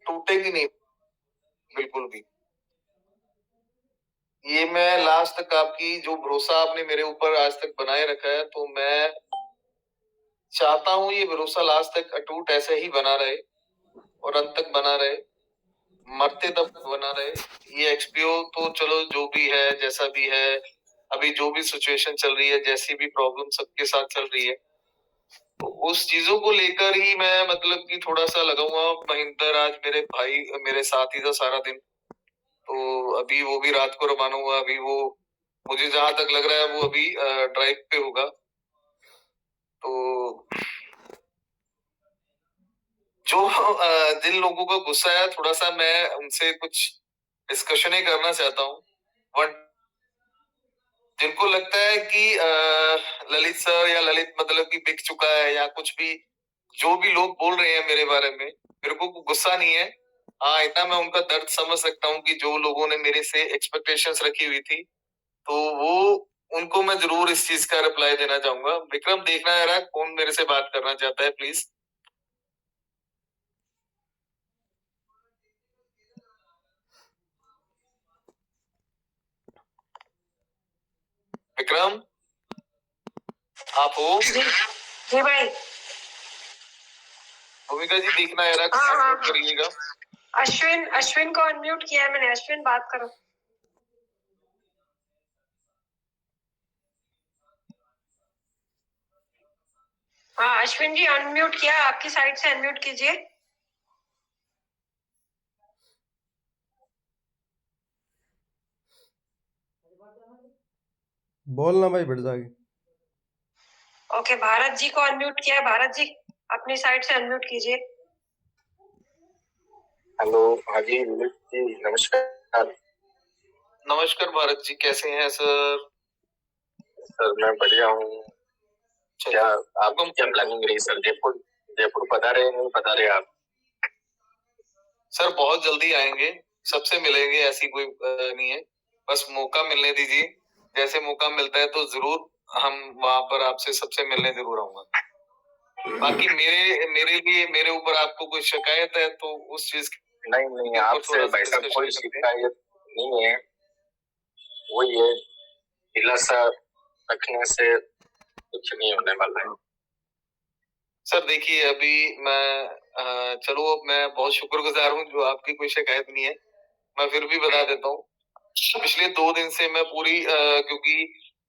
टूटेगी नहीं बिल्कुल भी। ये मैं लास्ट तक आपकी जो भरोसा आपने मेरे ऊपर आज तक बनाए रखा है, तो मैं चाहता हूँ ये भरोसा लास्ट तक अटूट ऐसे ही बना रहे और अंत तक बना रहे, मरते तक बना रहे। ये एक्सपीओ तो चलो जो भी है, जैसा भी है, अभी जो भी सिचुएशन चल रही है, जैसी भी प्रॉब्लम सबके साथ चल रही है, तो उस चीजों को लेकर ही मैं मतलब कि थोड़ा सा लगा हुआ। महेंद्र आज मेरे भाई मेरे साथ ही था सारा दिन, तो अभी वो भी रात को रवाना हुआ। अभी वो मुझे जहां तक लग रहा है वो अभी ड्राइव पे होगा। तो जो जिन लोगों का गुस्सा है, थोड़ा सा मैं उनसे कुछ डिस्कशन ही करना चाहता हूँ। बट जिनको लगता है कि ललित सर या ललित मतलब कि बिक चुका है या कुछ भी, जो भी लोग बोल रहे हैं मेरे बारे में, मेरे को गुस्सा नहीं है। हाँ, इतना मैं उनका दर्द समझ सकता हूँ कि जो लोगों ने मेरे से एक्सपेक्टेशंस रखी हुई थी, तो वो उनको मैं जरूर इस चीज का रिप्लाई देना चाहूंगा। विक्रम, देखना है रहा कौन मेरे से बात करना चाहता है, प्लीज। विक्रम, आप हो? जी भाई। भूमिका जी, देखना है रहा, अनम्यूट करिएगा। अश्विन को अनम्यूट किया है मैंने। अश्विन, बात करो। हाँ अश्विन जी, अनम्यूट किया, आपकी साइड से अनम्यूट कीजिए। बोलना भाई, बढ़ जाएगी। ओके, भारत जी को अनम्यूट किया है। भारत जी, अपनी साइड से अनम्यूट कीजिए। हेलो, हाँ जी ललित जी, नमस्कार। नमस्कार भारत जी, कैसे हैं सर? सर मैं बढ़िया हूँ। क्या आपको क्या प्लानिंग रही सर? जयपुर पता रहे नहीं पता रहे आप? सर बहुत जल्दी आएंगे, सबसे मिलेंगे, ऐसी कोई नहीं है। बस मौका मिलने दीजिए, जैसे मौका मिलता है तो जरूर हम वहां पर आपसे सबसे मिलने जरूर आऊंगा। बाकी मेरे लिए मेरे ऊपर आपको कोई शिकायत है तो उस चीज की नहीं, आपसे भाई साहब कोई शिकायत नहीं है। वो ये दिलासा रखने से कुछ नहीं होने वाला है। सर देखिए, अभी मैं चलो, अब मैं बहुत शुक्रगुजार हूँ जो आपकी कोई शिकायत नहीं है। मैं फिर भी बता देता हूँ, पिछले 2 दिन से मैं पूरी क्योंकि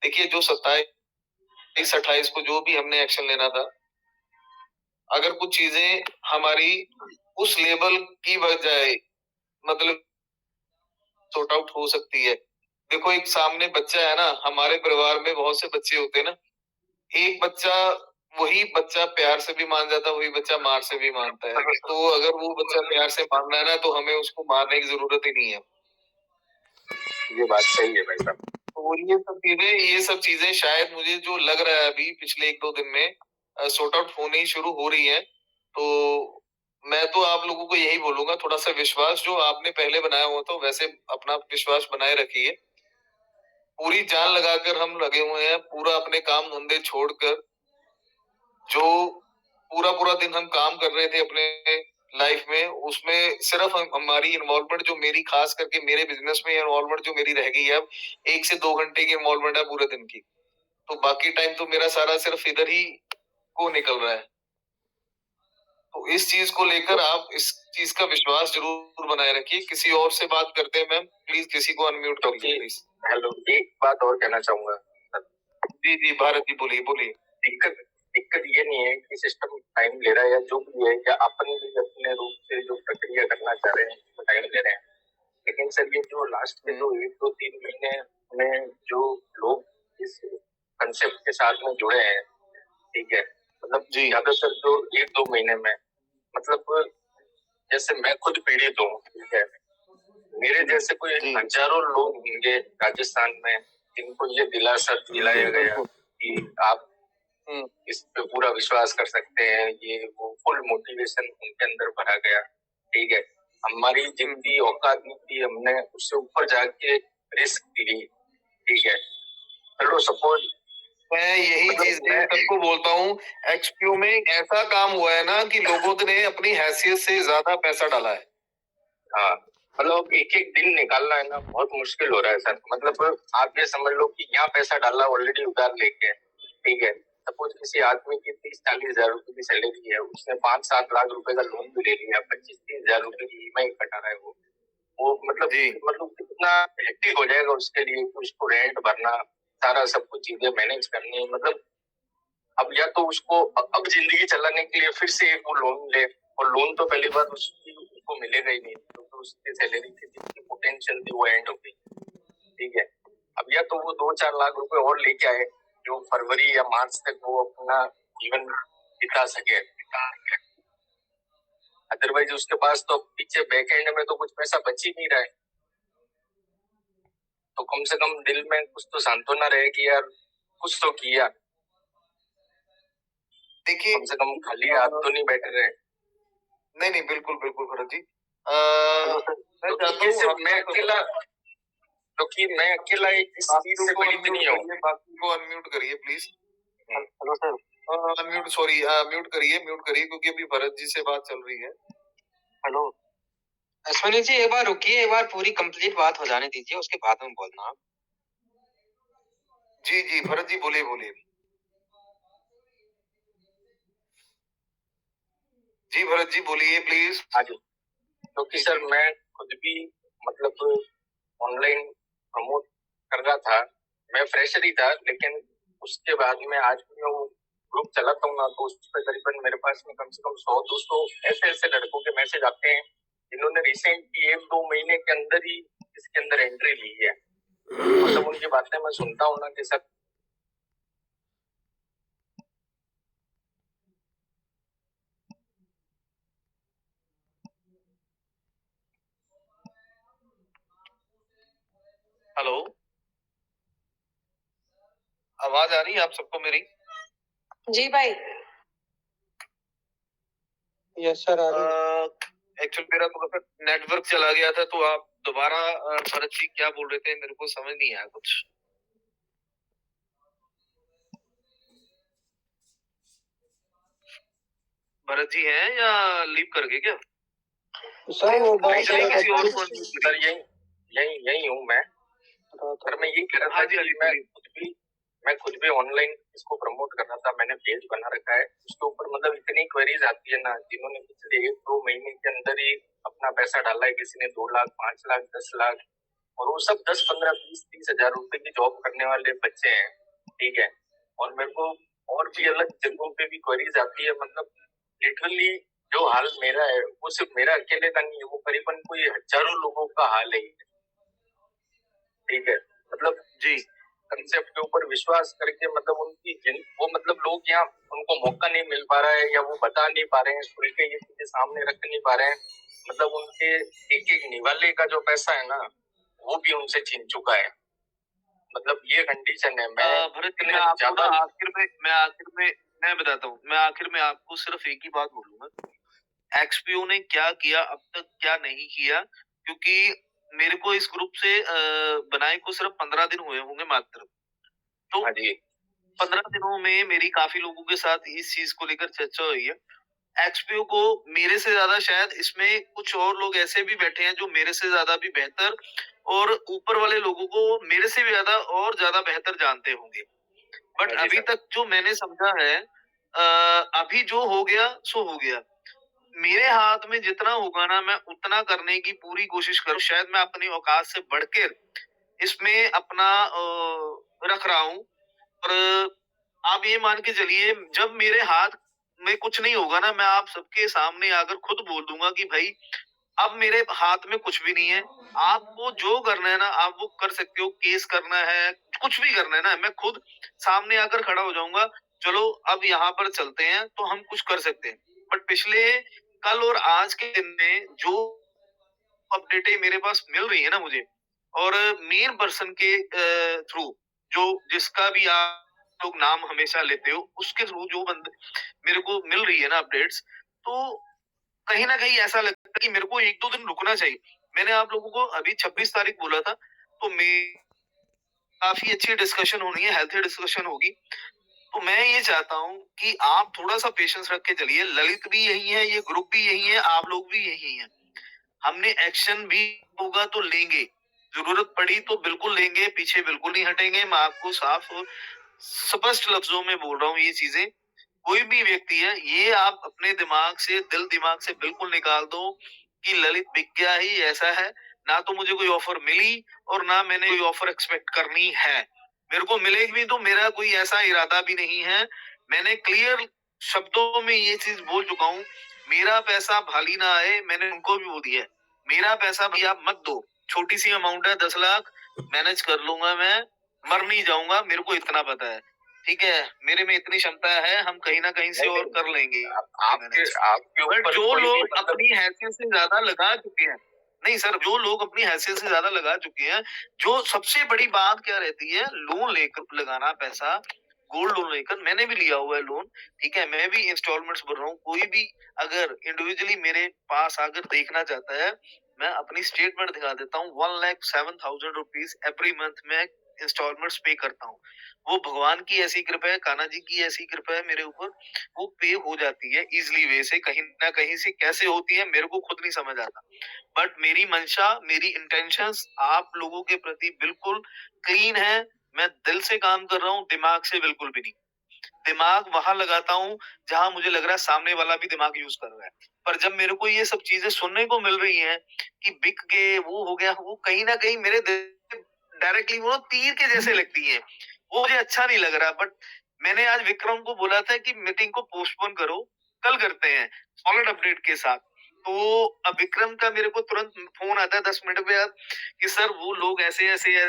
देखिए, जो 27-28 को जो भी हमने एक्शन लेना था, अगर कुछ चीजें हमारी उस लेवल की बजाय मतलब सॉर्ट आउट हो सकती है। देखो, एक सामने बच्चा है ना, हमारे परिवार में बहुत से बच्चे होते हैं ना, एक बच्चा, वही बच्चा प्यार से भी मान जाता है, वही बच्चा मार से भी मानता है। तो अगर वो बच्चा प्यार से मानना है ना, तो हमें उसको मारने की जरूरत ही नहीं है। ये बात सही है भाई साहब। तो ये सब चीजें शायद मुझे जो लग रहा है अभी पिछले 1-2 दिन में सॉर्ट आउट होनी शुरू हो रही है। तो मैं तो आप लोगों को यही बोलूंगा, थोड़ा सा विश्वास जो आपने पहले बनाया हुआ था वैसे अपना विश्वास बनाए रखिए। पूरी जान लगाकर हम लगे हुए हैं, पूरा अपने काम धंधे छोड़कर, जो पूरा पूरा दिन हम काम कर रहे थे अपने लाइफ में, उसमें सिर्फ हमारी इन्वॉल्वमेंट, जो मेरी खास करके मेरे बिजनेस में इन्वॉल्वमेंट जो मेरी रह गई है, अब 1 से 2 घंटे की इन्वॉल्वमेंट है पूरे दिन की। तो बाकी टाइम तो मेरा सारा सिर्फ इधर ही को निकल रहा है। तो इस चीज को लेकर आप इस चीज का विश्वास जरूर बनाए रखिए। किसी और से बात करते हैं मैम, प्लीज किसी को अनम्यूट करिए प्लीज। हेलो, एक बात और कहना चाहूंगा। जी भारत जी, बोलिए बोलिए। दिक्कत ये नहीं है कि सिस्टम टाइम ले रहा है या जो भी है, या अपन भी अपने रूप से जो प्रक्रिया करना चाह रहे हैं तो टाइम ले रहे हैं। लेकिन सर ये जो लास्ट के जो 1-2-3 महीने में जो लोग इस कंसेप्ट के साथ में जुड़े हैं, ठीक है, मतलब ज्यादातर जो 1-2 महीने में, मतलब जैसे मैं खुद पीड़ित हूँ, ठीक है, मेरे जैसे कोई हजारों लोग होंगे राजस्थान में जिनको ये दिलासा दिलाया गया कि आप इस पे पूरा विश्वास कर सकते हैं। ये वो फुल मोटिवेशन उनके अंदर भरा गया, ठीक है। हमारी जितनी औकात नहीं थी, हमने उससे ऊपर जाके रिस्क ली, ठीक है। चलो सपोज मैं यही चीज सबको बोलता हूँ, एक्सपीओ में ऐसा काम हुआ है ना कि लोगों ने अपनी हैसियत से ज्यादा पैसा डाला है। हाँ, मतलब एक एक दिन निकालना है ना बहुत मुश्किल हो रहा है सर। मतलब आप ये समझ लो कि यहाँ पैसा डाला ऑलरेडी उधार लेके, ठीक है। सपोज किसी आदमी की 30-40 हजार रुपए की सैलरी है, उसने 5-7 लाख रुपए का लोन भी ले लिया, 25-30 हजार रुपए की ईएमआई कटा रहा है वो मतलब कितना हेक्टिक हो जाएगा उसके लिए, उसको रेंट भरना, सारा सब कुछ चीजें मैनेज करनी। मतलब अब या तो उसको अब जिंदगी चलाने के लिए फिर से वो लोन ले, और लोन तो पहली बार उसको मिलेगा ही नहीं, तो उसकी सैलरी की जितनी पोटेंशियल थी वो एंड हो गई, ठीक है। अब या तो वो 2-4 लाख रुपए और लेके आए जो फरवरी या मार्च तक वो अपना जीवन बिता सके, अदरवाइज उसके पास तो पीछे बैक एंड में तो कुछ पैसा बच ही नहीं रहा है। तो कम से कम दिल में कुछ तो सांत्वना रहे कि यार कुछ तो किया, देखिए कम से कम खाली हाथ तो नहीं बैठे रहे। नहीं नहीं, बिल्कुल बिल्कुल भरत जी। मैं अकेला इस चीज से पीड़ित नहीं हूँ। बाकी को अनम्यूट करिए please. Hello sir. Unmute, sorry, mute करिए क्योंकि अभी भरत जी से बात चल रही है। हेलो अश्विनी जी, एक बार रुकिए, एक बार पूरी कंप्लीट बात हो जाने दीजिए, उसके बाद में बोलना आप। जी जी भरत जी, बोलिए बोलिए। जी भरत जी बोलिए प्लीज। हाँ जी, क्योंकि सर मैं खुद भी मतलब ऑनलाइन प्रमोट कर रहा था, मैं फ्रेशर ही था, लेकिन उसके बाद में आज भी मैं वो ग्रुप चलाता हूँ ना, तो उस पर करीबन मेरे पास में कम से कम 100-200 ऐसे ऐसे लड़कों के मैसेज आते हैं जिन्होंने रिसेंटली 1-2 महीने के अंदर ही इसके अंदर एंट्री ली है। मतलब उनकी बातें मैं सुनता हूँ ना कि सर हेलो, आवाज आ रही है आप सबको मेरी? जी भाई। यस सर, आ रही। एक्चुअली मेरा थोड़ा सा नेटवर्क चला गया था, तो आप दोबारा भरत जी क्या बोल रहे थे, मेरे को समझ नहीं आया कुछ। भरत जी हैं या लीव कर गए क्या? सर वो बात किसी और को सर यही हूँ मैं। सर मैं ये कह रहा था कि मैं खुद भी ऑनलाइन इसको प्रमोट कर रहा था, मैंने पेज बना रखा है, उसके ऊपर मतलब इतनी क्वेरीज आती है ना, जिन्होंने पिछले 1-2 महीने के अंदर ही अपना पैसा डाला है, किसी ने 2 लाख, 5 लाख, 10 लाख, और वो सब 10, 15, 20, 30 हजार रुपए की जॉब करने वाले बच्चे हैं, ठीक है। और मेरे को और भी अलग जगहों पे भी क्वेरीज आती है, मतलब लिटरली जो हाल मेरा है वो सिर्फ मेरा अकेले का नहीं है, वो करीबन कोई हजारों लोगों का हाल है, ठीक है। मतलब जी कंसेप्ट के ऊपर विश्वास करके मतलब वो मतलब लोग यहाँ उनको मौका नहीं मिल पा रहा है, या वो बता नहीं पा रहे हैं, खुल के ये चीजें सामने रख नहीं पा रहे हैं, मतलब उनके एक एक निवाले का जो पैसा है ना वो भी उनसे छीन चुका है। मतलब ये कंडीशन है। मैं बताता हूँ, मैं आखिर में आपको सिर्फ एक ही बात बोलूंगा, एक्सपीओ ने क्या किया अब तक, क्या नहीं किया, क्योंकि मेरे को इस ग्रुप से बनाए को सिर्फ 15 दिन हुए होंगे मात्र। तो 15 दिनों में मेरी काफी लोगों के साथ इस चीज को लेकर चर्चा हुई है। एक्सपीओ को मेरे से ज्यादा शायद इसमें कुछ और लोग ऐसे भी बैठे हैं जो मेरे से ज्यादा भी बेहतर, और ऊपर वाले लोगों को मेरे से भी ज्यादा और ज्यादा बेहतर जानते होंगे। बट अभी तक जो मैंने समझा है, अभी जो हो गया सो हो गया। मेरे हाथ में जितना होगा ना, मैं उतना करने की पूरी कोशिश करूं। शायद मैं अपनी औकात से बढ़कर इसमें अपना रख रहा हूं, और आप ये मान के चलिए, जब मेरे हाथ में कुछ नहीं होगा ना, मैं आप सबके सामने आकर खुद बोल दूंगा कि भाई अब मेरे हाथ में कुछ भी नहीं है, आपको जो करना है ना आप वो कर सकते हो, केस करना है, कुछ भी करना है ना, मैं खुद सामने आकर खड़ा हो जाऊंगा, चलो अब यहाँ पर चलते हैं तो हम कुछ कर सकते हैं। बट पिछले कल और आज के दिन में जो अपडेटें मेरे पास मिल रही है ना मुझे, और मेन पर्सन के थ्रू, जो जिसका भी आप लोग नाम हमेशा लेते हो, उसके थ्रू जो बंदे मेरे को मिल रही है ना अपडेट्स, तो कहीं ना कहीं ऐसा लगता है कि मेरे को 1-2 दिन रुकना चाहिए। मैंने आप लोगों को अभी 26 तारीख बोला था, तो काफी अच्छी डिस्कशन होनी है, हेल्थी डिस्कशन होगी। तो मैं ये चाहता हूँ कि आप थोड़ा सा पेशेंस रख के चलिए। ललित भी यही है, ये ग्रुप भी यही है, आप लोग भी यही हैं। हमने एक्शन भी होगा तो लेंगे, जरूरत पड़ी तो बिल्कुल लेंगे, पीछे बिल्कुल नहीं हटेंगे। मैं आपको साफ और स्पष्ट लफ्जों में बोल रहा हूँ ये चीजें। कोई भी व्यक्ति है, ये आप अपने दिमाग से, दिल दिमाग से बिल्कुल निकाल दो कि ललित विज्ञा ही ऐसा है। ना तो मुझे कोई ऑफर मिली और ना मैंने कोई ऑफर एक्सपेक्ट करनी है। मेरे को मिलेगी भी तो मेरा कोई ऐसा इरादा भी नहीं है। मैंने क्लियर शब्दों में ये चीज बोल चुका हूँ, मेरा पैसा भाली ना आए, मैंने उनको भी बोल दिया है। मेरा पैसा भी आप मत दो, छोटी सी अमाउंट है, 10 लाख मैनेज कर लूंगा, मैं मर नहीं जाऊंगा, मेरे को इतना पता है। ठीक है, मेरे में इतनी क्षमता है, हम कहीं ना कहीं से और कर लेंगे। आपके बट ऊपर जो कोई भी लोग मतलब अपनी हैसियत से ज्यादा लगा चुके हैं, नहीं सर, जो लोग अपनी हैसियत से ज्यादा लगा चुके हैं, जो सबसे बड़ी बात क्या रहती है, लोन लेकर लगाना पैसा, गोल्ड लोन लेकर। मैंने भी लिया हुआ है लोन, ठीक है, मैं भी इंस्टॉलमेंट्स भर रहा हूँ। कोई भी अगर इंडिविजुअली मेरे पास आकर देखना चाहता है, मैं अपनी स्टेटमेंट दिखा देता हूँ। 1,07,000 रुपीज एवरी मंथ में इंस्टॉलमेंट्स पे करता हूँ। वो भगवान की ऐसी कृपा है, कान्हा जी की ऐसी कृपा है मेरे ऊपर, वो पे हो जाती है इजिली वे से। कहीं ना कहीं से कैसे होती है मेरे को खुद नहीं समझ आता, बट मेरी मंशा, मेरी इंटेंशंस आप लोगों के प्रति बिल्कुल क्लीन है। मैं दिल से काम कर रहा हूँ, दिमाग से बिल्कुल भी नहीं। दिमाग वहां लगाता हूँ जहां मुझे लग रहा है सामने वाला भी दिमाग यूज कर रहा है। पर जब मेरे को ये सब चीजें सुनने को मिल रही हैं कि बिक गए, वो हो गया, वो कहीं ना कहीं मेरे डायरेक्टली वो तीर के जैसे लगती है। वो मुझे अच्छा नहीं लग रहा। बट मैंने आज विक्रम को बोला था कि मीटिंग को पोस्टपोन करो, कल करते हैं सॉलिड अपडेट के साथ। तो अब विक्रम का मेरे को तुरंत फोन आता है 10 मिनट बाद कि सर वो लोग ऐसे ऐसे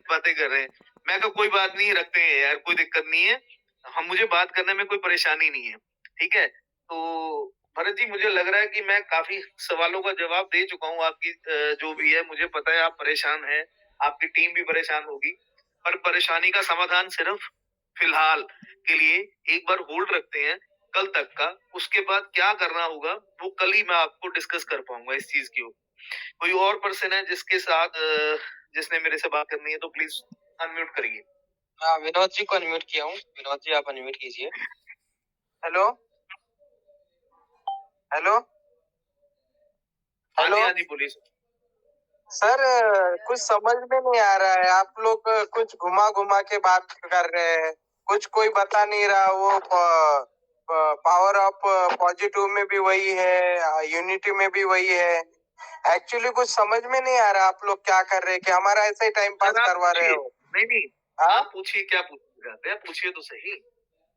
बातें कर रहे हैं। मैं कहा कोई बात नहीं, रखते हैं यार, कोई दिक्कत नहीं है, हम, मुझे बात करने में कोई परेशानी नहीं है। ठीक है, तो भरत जी मुझे लग रहा है कि मैं काफी सवालों का जवाब दे चुका हूँ। आपकी जो भी है, मुझे पता है आप परेशान हैं, आपकी टीम भी परेशान होगी, पर परेशानी का समाधान सिर्फ फिलहाल के लिए एक बार होल्ड रखते हैं कल तक का। उसके बाद क्या करना होगा वो कल ही मैं आपको डिस्कस कर पाऊंगा इस चीज के ऊपर। कोई और पर्सन है जिसके साथ जिसने मेरे से बात करनी है तो प्लीज अनम्यूट करिए। हाँ, विनोद जी को अनम्यूट किया हूँ। विनोद जी आप अनम्यूट कीजिए। हेलो हेलो हाँ जी, हाँ जी, बोलिए सर। सर, कुछ समझ में नहीं आ रहा है। आप लोग कुछ घुमा घुमा के बात कर रहे हैं, कुछ कोई बता नहीं रहा। वो पावर ऑफ पॉजिटिव में भी वही है, यूनिटी में भी वही है। एक्चुअली कुछ समझ में नहीं आ रहा आप लोग क्या कर रहे हैं, कि हमारा ऐसे ही टाइम पास करवा रहे हो। नहीं, हाँ? आप पूछिए, क्या पूछना चाहते हैं, पूछिए तो सही।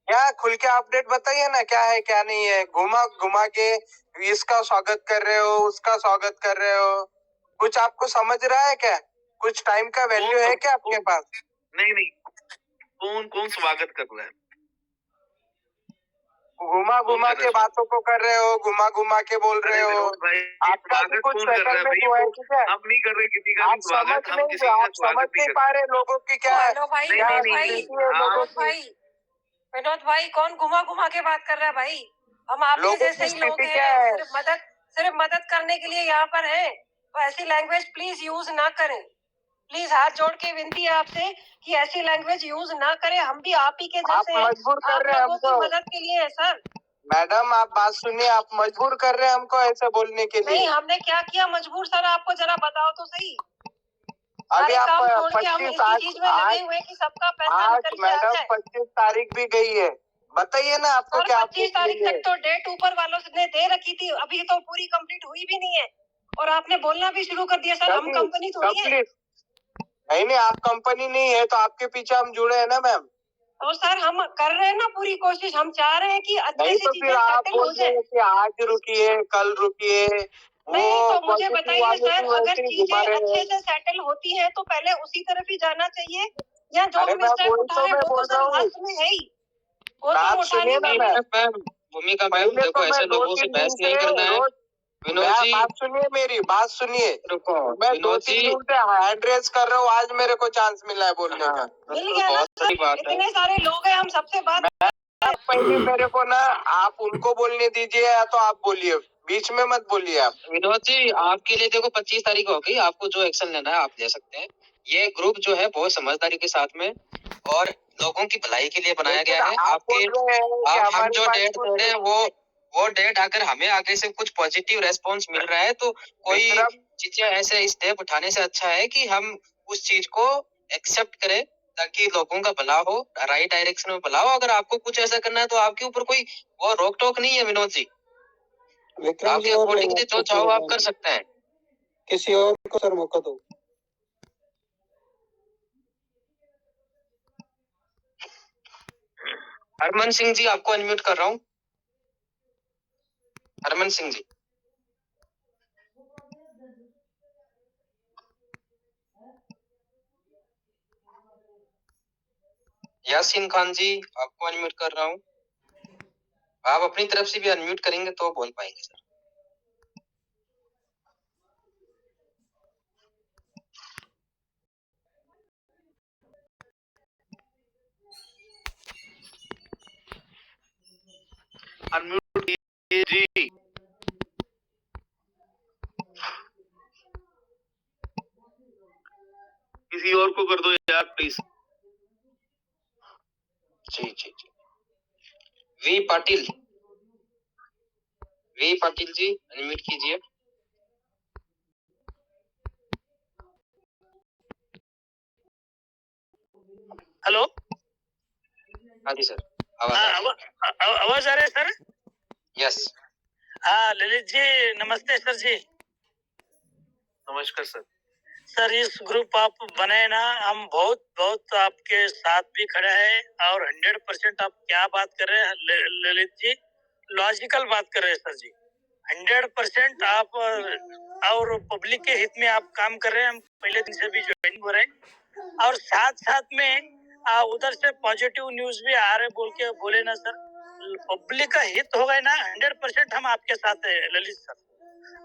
क्या खुल के अपडेट बताइए ना, क्या है क्या नहीं है। घुमा घुमा के इसका स्वागत कर रहे हो, उसका स्वागत कर रहे हो। कुछ आपको समझ रहा है क्या? कुछ टाइम का वैल्यू है क्या आपके पास? नहीं, कौन स्वागत कर रहा है? घुमा घुमा के बातों को कर रहे हो, घुमा घुमा के बोल रहे हो। आपका भी कुछ सेटलमेंट हुआ है क्या? हम नहीं कर रहे किसी का आप समझ नहीं पा रहे लोगों की क्या है। हेलो भाई, नहीं, विनोद नहीं, भाई, नहीं, विनोद भाई, विनोद भाई, कौन घुमा घुमा के बात कर रहा है भाई? हम आप ही जैसे ही लोग हैं, सिर्फ मदद करने के लिए यहाँ पर हैं। तो ऐसी लैंग्वेज प्लीज यूज ना करें। प्लीज हाथ जोड़ के विनती है आपसे कि ऐसी लैंग्वेज यूज ना करें। हम भी आप ही के जैसे हैं, मजबूर कर रहे हैं आप लोगों की हमको। मदद के लिए है सर। मैडम आप बात सुनिए, आप मजबूर कर रहे हैं हमको ऐसे बोलने के लिए। नहीं, हमने क्या किया मजबूर सर, आपको जरा बताओ तो सही। अभी आप काम छोड़ के हम 25 इसी चीज में लगे हुए हैं कि सबका पैसा आज निकल के आ मैडम जाए। 25 तारीख भी गई है, बताइए ना आपको क्या। 25 तारीख तक तो डेट ऊपर वालों ने दे रखी थी, अभी तो पूरी कंप्लीट हुई भी नहीं है और आपने बोलना भी शुरू कर दिया सर हम कंपनी थोड़ी है। नहीं, आप कंपनी नहीं है तो आपके पीछे हम जुड़े हैं ना मैम। तो सर हम कर रहे हैं ना पूरी कोशिश, हम चाह रहे हैं कि अच्छे से चीजें सेटल हो जाए। कि आज रुकिए, कल रुकिए। नहीं तो मुझे बताइए सर, अगर चीजें अच्छे से सेटल होती हैं तो पहले उसी तरफ ही जाना चाहिए, या जो हम स्टेप उठा रहे हैं वो तो सर लास्ट में है ही, वो तो उठाने में। भूमिका मैम देखो, ऐसे लोगों से बहस नहीं करना है। विनोद जी बात सुनिए, मेरी बात सुनिए। रुको, मैं 2-3 दिन से हैंड रेस कर रहा हूँ, आज मेरे को चांस मिला है बोलने का। मिल गया ना सर, इतने सारे लोग हैं, हम सबसे बात। पहले मेरे को ना आप उनको बोलने दीजिए, या तो आप बोलिए, बीच में मत बोलिए आप। विनोद जी आपके लिए देखो 25 तारीख हो गई, आपको जो एक्शन लेना है आप ले सकते हैं। ये ग्रुप जो है बहुत समझदारी के साथ में और लोगों की भलाई के लिए बनाया गया है। आपके हम जो डेट दे रहे हैं वो वो डेट अगर हमें आगे से कुछ पॉजिटिव रेस्पॉन्स मिल रहा है तो कोई चीजें ऐसे स्टेप उठाने से अच्छा है कि हम उस चीज को एक्सेप्ट करें ताकि लोगों का भला हो, राइट डायरेक्शन में भला हो। अगर आपको कुछ ऐसा करना है तो आपके ऊपर कोई वो रोक टोक नहीं है विनोद जी। आपके अकॉर्डिंग जो चाहो आप कर सकते हैं। किसी और को सर मौका दो। हरमन सिंह जी आपको अनम्यूट कर रहा हूँ। हरमन सिंह जी। यासीन खान जी आपको अनम्यूट कर रहा हूँ। आप अपनी तरफ से भी अनम्यूट करेंगे तो बोल पाएंगे सर। अनम्यूट कीजिए जी। किसी और को कर दो यार प्लीज। जी जी जी। वी पाटिल जी अनम्यूट कीजिए। हेलो। हाँ जी सर आवाज आ रही है सर? यस। हाँ ललित जी नमस्ते सर जी। नमस्कार सर। सर इस ग्रुप आप बनाए ना, हम बहुत बहुत आपके साथ भी खड़े हैं और 100% आप क्या बात कर रहे हैं ललित जी, लॉजिकल बात कर रहे हैं सर जी। 100% आप और पब्लिक के हित में आप काम कर रहे हैं। हम पहले दिन से भी ज्वाइन हो रहे हैं और साथ साथ में उधर से पॉजिटिव न्यूज भी आ रहे बोल के बोले ना सर, पब्लिक का हित हो गए ना 100% हम आपके साथ है ललित सर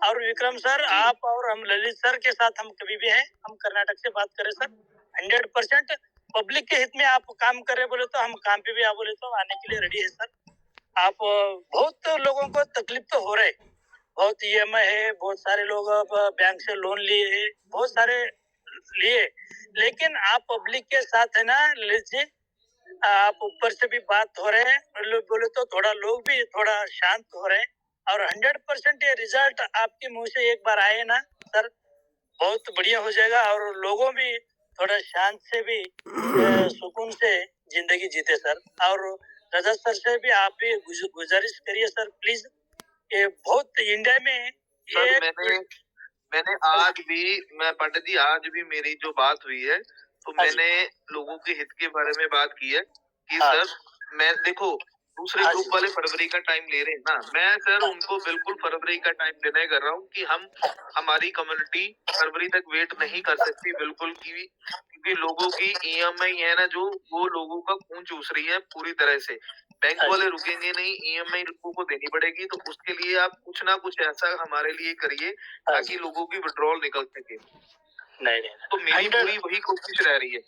और विक्रम सर। आप और हम ललित सर के साथ हम कभी भी हैं। हम कर्नाटक से बात करें सर, 100% पब्लिक के हित में आप काम कर रहे बोले तो हम काम पे भी आप बोले तो आने के लिए रेडी है सर। आप बहुत लोगों को तकलीफ तो हो रहे, बहुत EMI है, बहुत सारे लोग बैंक से लोन लिए है, बहुत सारे लिए, लेकिन आप पब्लिक के साथ है ना ललित जी। आप ऊपर से भी बात हो रहे हैं बोले तो थोड़ा लोग भी थोड़ा शांत हो रहे हैं और 100% ये रिजल्ट आपके मुंह से एक बार आए ना सर, बहुत बढ़िया हो जाएगा और लोगों भी थोड़ा शांत से भी सुकून से जिंदगी जीते सर। और रजत सर से भी आप भी गुजारिश करिए सर प्लीज, ये बहुत इंडिया में सर मैंने आज भी, मैं पंडित जी आज भी मेरी जो बात हुई है तो मैंने लोगों के हित के बारे में बात की है कि सर मैं देखो दूसरे ग्रुप वाले फरवरी का टाइम ले रहे हैं ना, मैं सर उनको बिल्कुल फरवरी का टाइम देने कर रहा हूँ कि हमारी कम्युनिटी फरवरी तक वेट नहीं कर सकती बिल्कुल की, क्योंकि लोगों की EMI है ना जो, वो लोगों का खून चूस रही है पूरी तरह से। बैंक वाले रुकेंगे नहीं, EMI लोगों को देनी पड़ेगी, तो उसके लिए आप कुछ ना कुछ ऐसा हमारे लिए करिए ताकि लोगों की विड्रॉल निकल सके। नहीं तो मेरी पूरी वही कोशिश रह रही है।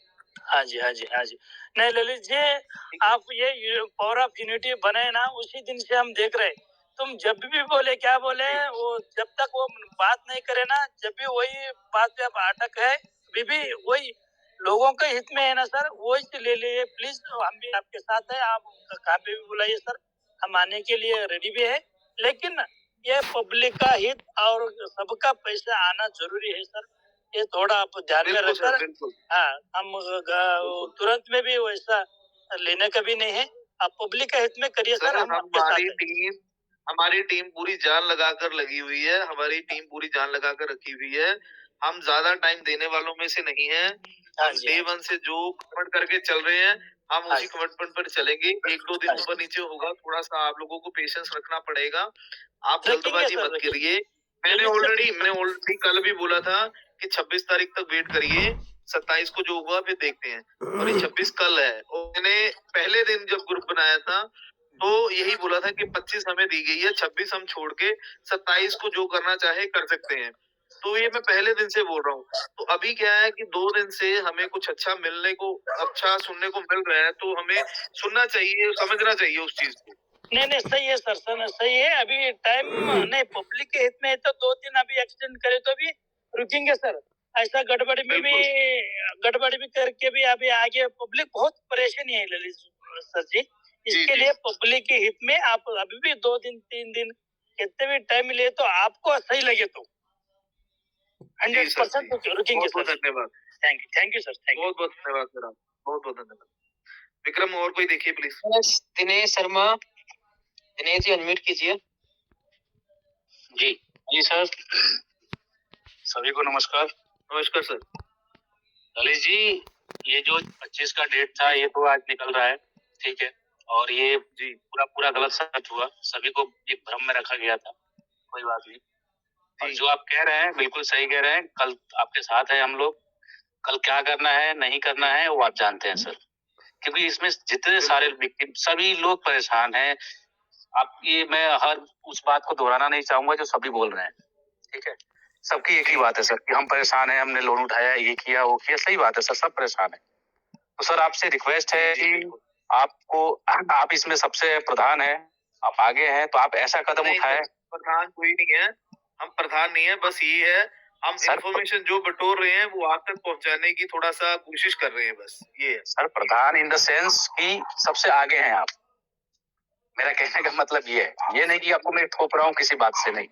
हाँ जी नहीं ललित जी, आप ये पावर ऑफ यूनिटी बने ना, उसी दिन से हम देख रहे। तुम जब भी बोले क्या बोले, वो जब तक वो बात नहीं करे ना, जब भी वही बात पे आप अटक है, भी वही लोगों के हित में है ना सर, वही ले लिए प्लीज। हम भी आपके साथ है, आप कहाँ पे भी बुलाइए सर, हम आने के लिए रेडी भी है। लेकिन ये पब्लिक का हित और सबका पैसा आना जरूरी है सर, ये थोड़ा आप ध्यान में रखकर। हाँ, हम तुरंत में भी वैसा लेने का भी नहीं है, आप पब्लिक के हित में करिए सर। हमारी टीम पूरी जान लगाकर लगी हुई है, हमारी टीम पूरी जान लगाकर रखी हुई है। हम ज्यादा टाइम देने वालों में से नहीं है। हम डे 1 से जो कमिट करके चल रहे हैं, हम उसी कमिटमेंट पर चलेंगे। 1-2 दिन ऊपर नीचे होगा, थोड़ा सा आप लोगों को पेशेंस रखना पड़ेगा। आप जल्दबाजी मत करिए। मैंने ऑलरेडी कल भी बोला था कि 26 तारीख तक वेट करिए, 27 को जो होगा फिर देखते हैं। और ये 26 कल है, और मैंने पहले दिन जब ग्रुप बनाया था तो यही बोला था कि 25 हमें दी गई है, 26 हम छोड़ के 27 को जो करना चाहे कर सकते हैं। तो ये मैं पहले दिन से बोल रहा हूँ। तो अभी क्या है कि 2 दिन से हमें कुछ अच्छा सुनने को मिल रहा है, तो हमें सुनना चाहिए, समझना चाहिए उस चीज को। नहीं सही है सर, सही है। अभी टाइम नहीं, पब्लिक के हित में है तो 2-3 अभी एक्सटेंड करे तो भी रुकेंगे सर। ऐसा गड़बड़ी भी करके भी अभी आगे पब्लिक बहुत परेशानी है ललित सर जी। इसके लिए पब्लिक के हित में आप अभी भी 2 दिन 3 दिन कितने भी टाइम मिले तो आपको सही लगे तो 100% रुकेंगे सर। धन्यवाद। Thank you sir. बहुत बहुत धन्यवाद सर। बहुत बहुत धन्यवाद। विक्रम और कोई देखिए प्लीज। दिनेश शर्मा, दिनेश जी अनम्यूट कीजिए। जी सर, सभी को नमस्कार। नमस्कार सर। ललित जी, ये जो 25 का डेट था ये तो आज निकल रहा है, ठीक है, और ये जी पूरा गलत साबित हुआ। सभी को एक भ्रम में रखा गया था, कोई बात नहीं। और जो आप कह रहे हैं बिल्कुल सही कह रहे हैं, कल आपके साथ है हम लोग। कल क्या करना है नहीं करना है वो आप जानते हैं सर, क्योंकि इसमें जितने सारे विक्टिम सभी लोग परेशान हैं। आप ये मैं हर उस बात को दोहराना नहीं चाहूंगा जो सभी बोल रहे हैं, ठीक है। सबकी एक ही बात है सर कि हम परेशान हैं, हमने लोन उठाया, ये किया वो किया। सही बात है सर, सब परेशान है। तो सर आपसे रिक्वेस्ट है कि आप इसमें सबसे प्रधान है, आप आगे हैं, तो आप ऐसा कदम उठाए। प्रधान कोई नहीं है, हम प्रधान नहीं है, बस ये है हम इन्फॉर्मेशन जो बटोर रहे हैं वो आप तक पहुंचाने की थोड़ा सा कोशिश कर रहे हैं, बस ये है sir. Pradhan in the sense कि सबसे आगे हैं आप। मेरा कहने का मतलब ये है, ये नहीं कि आपको मैं थोप रहा हूँ किसी बात से, नहीं।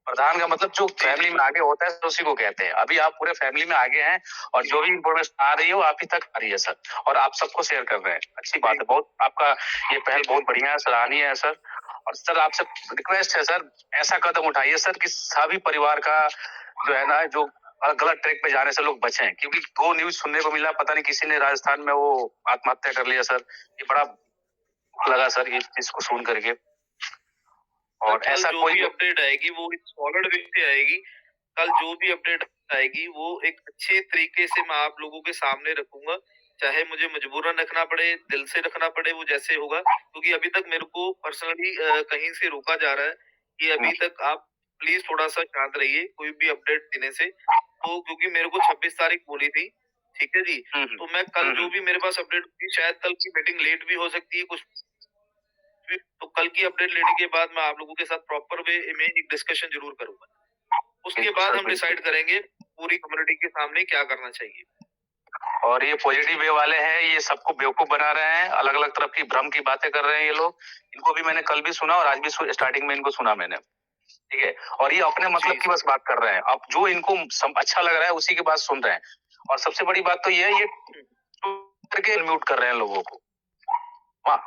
प्रधान का मतलब जो फैमिली में आगे होता है उसी को कहते हैं। अभी आप पूरे फैमिली में आगे हैं और जो भी इंफॉर्मेशन आ रही है वो आप ही तक आ रही है सर, और आप सबको शेयर कर रहे हैं। अच्छी बात है, बहुत आपका ये पहल बहुत बढ़िया है, सराहनीय है सर। और सर आपसे रिक्वेस्ट है सर, ऐसा कदम उठाइए सर कि सभी परिवार का जो है ना, जो गलत ट्रैक पे जाने से लोग बचें। क्योंकि 2 न्यूज सुनने को मिला, पता नहीं किसी ने राजस्थान में वो आत्महत्या कर लिया सर। ये बड़ा लगा सर ये चीज को सुन करके। और ऐसा जो कोई भी अपडेट आएगी वो सॉलिड वे से आएगी। कल जो भी अपडेट आएगी वो एक अच्छे तरीके से मैं आप लोगों के सामने रखूंगा, चाहे मुझे मजबूरन रखना पड़े, दिल से रखना पड़े, वो जैसे होगा। क्योंकि अभी तक मेरे को पर्सनली कहीं से रोका जा रहा है कि अभी तक आप प्लीज थोड़ा सा शांत रहिए कोई भी अपडेट देने से। तो क्योंकि मेरे को 26 तारीख बोली थी, ठीक है जी, तो मैं कल जो भी मेरे पास अपडेट होगी, शायद कल की मीटिंग लेट भी हो सकती है कुछ, तो कल की अपडेट लेने के बाद मैं आप लोगों के साथ प्रॉपर वे में एक डिस्कशन जरूर करूंगा। उसके बाद हम डिसाइड करेंगे पूरी कम्युनिटी के सामने क्या करना चाहिए। और ये पॉजिटिव वे वाले हैं, ये सबको बेवकूफ बना रहे हैं, अलग अलग तरफ की भ्रम की बातें कर रहे हैं ये लोग। इनको भी मैंने कल भी सुना और आज भी स्टार्टिंग में इनको सुना मैंने, ठीक है। और ये अपने मतलब की बस बात कर रहे हैं। अब जो इनको अच्छा लग रहा है उसी की बात सुन रहे हैं। और सबसे बड़ी बात तो ये है, ये करके म्यूट कर रहे हैं लोगों को।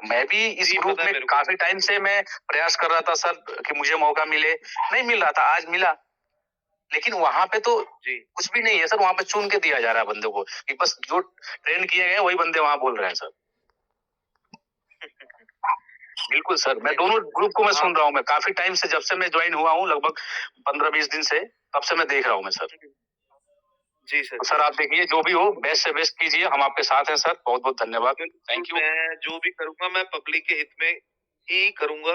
मैं भी इस ग्रुप में काफी टाइम से मैं प्रयास कर रहा था सर कि मुझे मौका मिले, नहीं मिल रहा था, आज मिला। लेकिन वहां पे तो कुछ भी नहीं है सर, वहां पे चुन के दिया जा रहा है बंदे को कि बस जो ट्रेन किए गए वही बंदे वहां बोल रहे हैं सर। बिल्कुल सर, मैं दोनों ग्रुप को मैं सुन रहा हूँ। मैं काफी टाइम से, जब से मैं ज्वाइन हुआ हूँ, लगभग 15-20 दिन से, तब से मैं देख रहा हूँ मैं सर। जी सर। सर आप देखिए, जो भी हो बेस्ट से बेस्ट कीजिए, हम आपके साथ हैं सर। बहुत बहुत धन्यवाद, थैंक यू। मैं जो भी करूंगा मैं पब्लिक के हित में ही करूंगा।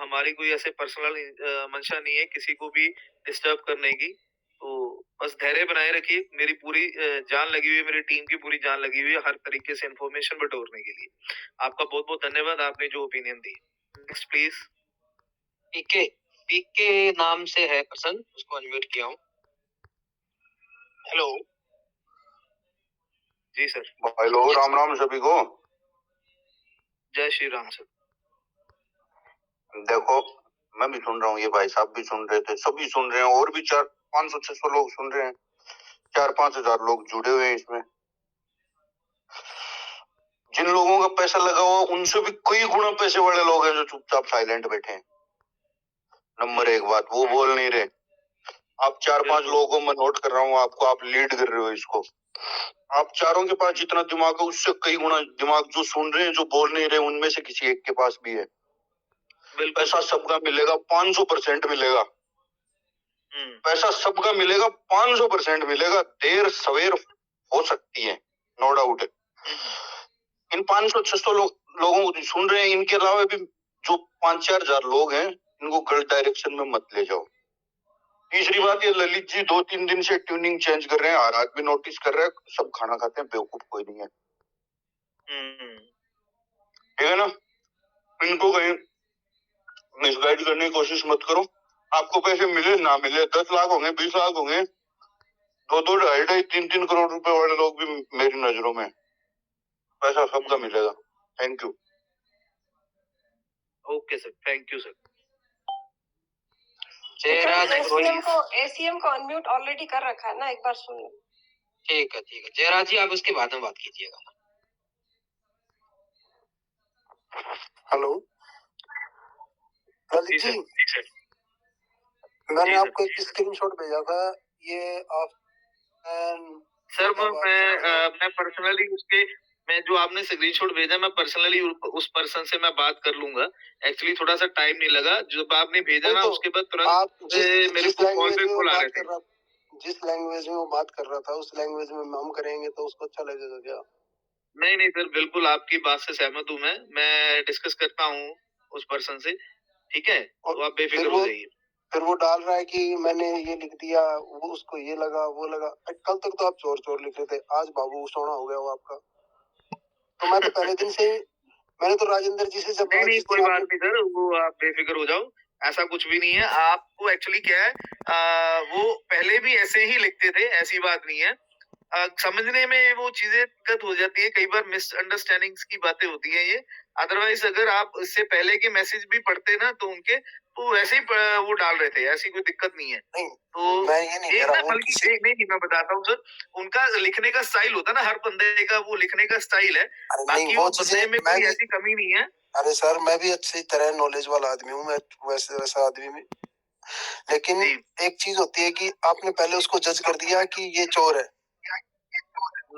हमारी कोई ऐसे पर्सनल मंशा नहीं है किसी को भी डिस्टर्ब करने की। तो बस धैर्य बनाए रखिए, मेरी पूरी जान लगी हुई है, मेरी टीम की पूरी जान लगी हुई है हर तरीके से इन्फॉर्मेशन बटोरने के लिए। आपका बहुत बहुत धन्यवाद, आपने जो ओपिनियन दी। Next please. पीके नाम से है पर्सन, उसको अनम्यूट किया हूँ। Hello ji sir. Hello, Ram Ram सभी को। जय श्री राम सर। देखो, मैं भी सुन रहा हूँ, ये भाई साहब भी सुन रहे थे, सभी सुन रहे हैं, और भी 400-500-600 लोग सुन रहे हैं, 4-5 हजार लोग जुड़े हुए हैं इसमें। जिन लोगों का पैसा लगा हुआ उनसे भी कई गुना पैसे वाले लोग हैं जो चुपचाप साइलेंट बैठे हैं। नंबर 1 बात, वो बोल नहीं रहे। आप 4-5 लोगों को मैं नोट कर रहा हूँ, आपको, आप लीड कर रहे हो इसको। आप चारों के पास जितना दिमाग है उससे कई गुना दिमाग जो सुन रहे हैं, जो बोल नहीं रहे, उनमें से किसी एक के पास भी है। पैसा सबका मिलेगा, 500% मिलेगा। पैसा सबका मिलेगा, 500% मिलेगा। देर सवेर हो सकती है, नो डाउट। इन 500-600 लोगों को सुन रहे हैं, इनके अलावा भी जो 5-4 हजार लोग हैं, इनको गलत डायरेक्शन में मत ले जाओ। तीसरी बात, ये ललित जी 2-3 दिन से ट्यूनिंग चेंज कर रहे हैं, हर आदमी नोटिस कर रहा है, सब खाना खाते हैं, बेवकूफ कोई नहीं है, ठीक है ना। इनको कहीं मिसगाइड करने की कोशिश मत करो। आपको पैसे मिले ना मिले, 10 लाख होंगे, 20 लाख होंगे, 2-2, 2.5, 3-3 करोड़ रुपए वाले लोग भी मेरी नजरों में, पैसा सबका मिलेगा। Thank you. Okay sir, thank you sir. Jayraj ACM को अनम्यूट ऑलरेडी कर रखा है ना, एक बार सुन लो। ठीक है जयराज जी, आप उसके बाद में बात कीजिएगा। हेलो ललित जी, मैंने आपको एक स्क्रीनशॉट भेजा था, ये आप सर मैं पर्सनली उसके, मैं जो आपने स्क्रीनशॉट भेजा मैं पर्सनली उस पर्सन से मैं बात कर लूंगा। एक्चुअली थोड़ा सा टाइम नहीं लगा, जब आपने भेजा ना उसके बाद तुरंत मेरे को कॉल पे कॉल आ रहे थे। जिस लैंग्वेज में वो बात कर रहा था उस लैंग्वेज में हम करेंगे तो उसको अच्छा लगेगा क्या? नहीं सर, बिल्कुल आपकी बात से सहमत हूँ मैं डिस्कस करता हूँ उस पर्सन से, ठीक है, तो आप बेफिक्र हो जाइए। फिर वो डाल रहा है कि मैंने ये लिख दिया, वो उसको ये लगा वो लगा। कल तक तो आप चोर लिख रहे थे, आज बाबू सोना हो गया वो आपका। तो मैं तो पहले दिन से मैंने तो राजेंद्र जी से जब नहीं कोई बात नहीं सर, वो आप बेफिक्र हो जाओ, ऐसा कुछ भी नहीं है। आपको एक्चुअली क्या है, वो पहले भी ऐसे ही लिखते थे, ऐसी बात नहीं है। समझने में वो चीजें दिक्कत हो जाती है, कई बार मिसअंडरस्टैंडिंग्स की बातें होती है ये। अदरवाइज अगर आप इससे पहले के मैसेज भी पढ़ते ना तो उनके तो वैसे ही वो डाल रहे थे, ऐसी कोई दिक्कत नहीं है। तो मैं ये नहीं कह रहा हूं, नहीं मैं बताता हूँ सर, उनका लिखने का स्टाइल होता है ना, हर बंदे का वो लिखने का स्टाइल है, बाकी वो बंदे में कोई ऐसी कमी नहीं है। अरे सर, मैं भी अच्छी तरह नॉलेज वाला आदमी हूँ, मैं वैसा आदमी में, लेकिन एक चीज होती है कि आपने पहले उसको जज कर दिया कि ये चोर है,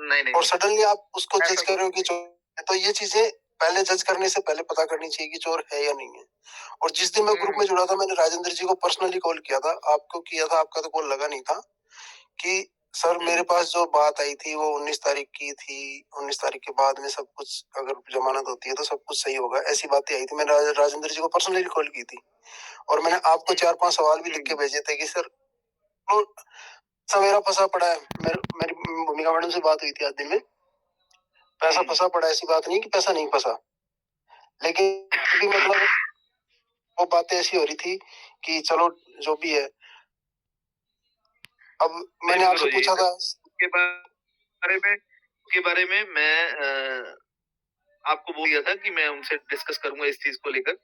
नहीं और सडनली आप उसको जज कर रहे हो कि चोर है। तो ये चीजें पहले जज करने से पहले पता करनी चाहिए कि चोर है या नहीं है। और जिस दिन मैं ग्रुप में जुड़ा था, मैंने राजेंद्र जी को पर्सनली कॉल किया था, आपको किया था, आपका तो कॉल लगा नहीं था, कि सर मेरे पास जो बात आई थी वो 19 तारीख की थी, 19 तारीख के बाद में सब कुछ अगर जमानत होती है तो सब कुछ सही होगा, ऐसी बातें आई थी। मैंने राजेंद्र जी को पर्सनली कॉल की थी, और मैंने आपको 4-5 सवाल भी लिख के भेजे थे कि सर मेरा फंसा पड़ा है। मेरी भूमिका मैडम से बात हुई थी आज दिन में, पैसा फंसा पड़ा है, ऐसी बात नहीं कि पैसा नहीं फंसा, लेकिन भी मतलब वो बातें ऐसी हो रही थी कि चलो जो भी है। अब मैंने आपसे पूछा था उसके बारे में मैं आपको बोल दिया था कि मैं उनसे डिस्कस करूंगा इस चीज को लेकर,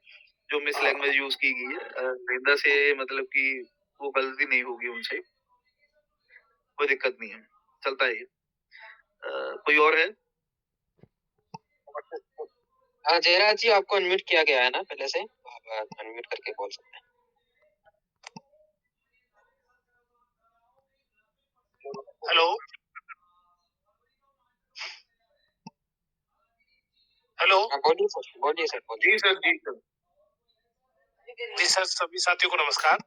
जो मिस लैंग्वेज यूज की गई है वृंदा से, मतलब कि वो गलती नहीं होगी उनसे, कोई दिक्कत नहीं है, चलता है। कोई और है? हाँ जयराज जी, आपको अनम्यूट किया गया है ना पहले से, आप अनम्यूट करके बोल सकते हैं। हेलो हेलो, बोलिए सर बोलिए। जी सर जी सर, सभी साथियों को नमस्कार।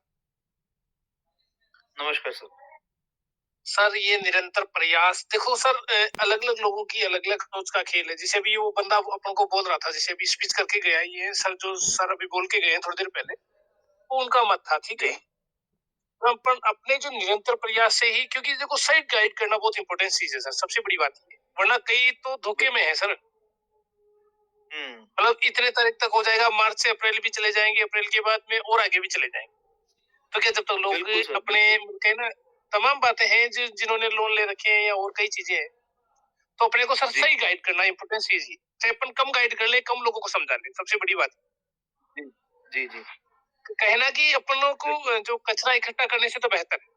नमस्कार सर। सर ये निरंतर प्रयास, देखो सर, अलग अलग लोगों की अलग अलग सोच का खेल है। जैसे अभी वो बंदा अपन को बोल रहा था, जैसे अभी स्पीच करके गया, ये सर जो सर अभी बोल के गए थोड़ी देर पहले, वो उनका मत था, ठीक है। अपन अपने जो निरंतर प्रयास से ही, क्योंकि देखो सही गाइड करना बहुत इंपॉर्टेंट चीज है सर, सबसे बड़ी बात है, वरना कई तो धोखे में है सर। मतलब इतने तारीख तक हो जाएगा, मार्च से अप्रैल भी चले जाएंगे, अप्रैल के बाद में और आगे भी चले जाएंगे। तो क्या जब तक लोग अपने कहना तमाम बातें हैं जो जिन्होंने लोन ले रखे हैं या और कई चीजें हैं, तो अपने को सर सही गाइड करना इंपॉर्टेंट चीज है। चाहे अपन कम गाइड कर ले, कम लोगों को समझा ले, सबसे बड़ी बात। जी कहना कि अपनों को जो कचरा इकट्ठा करने से तो बेहतर है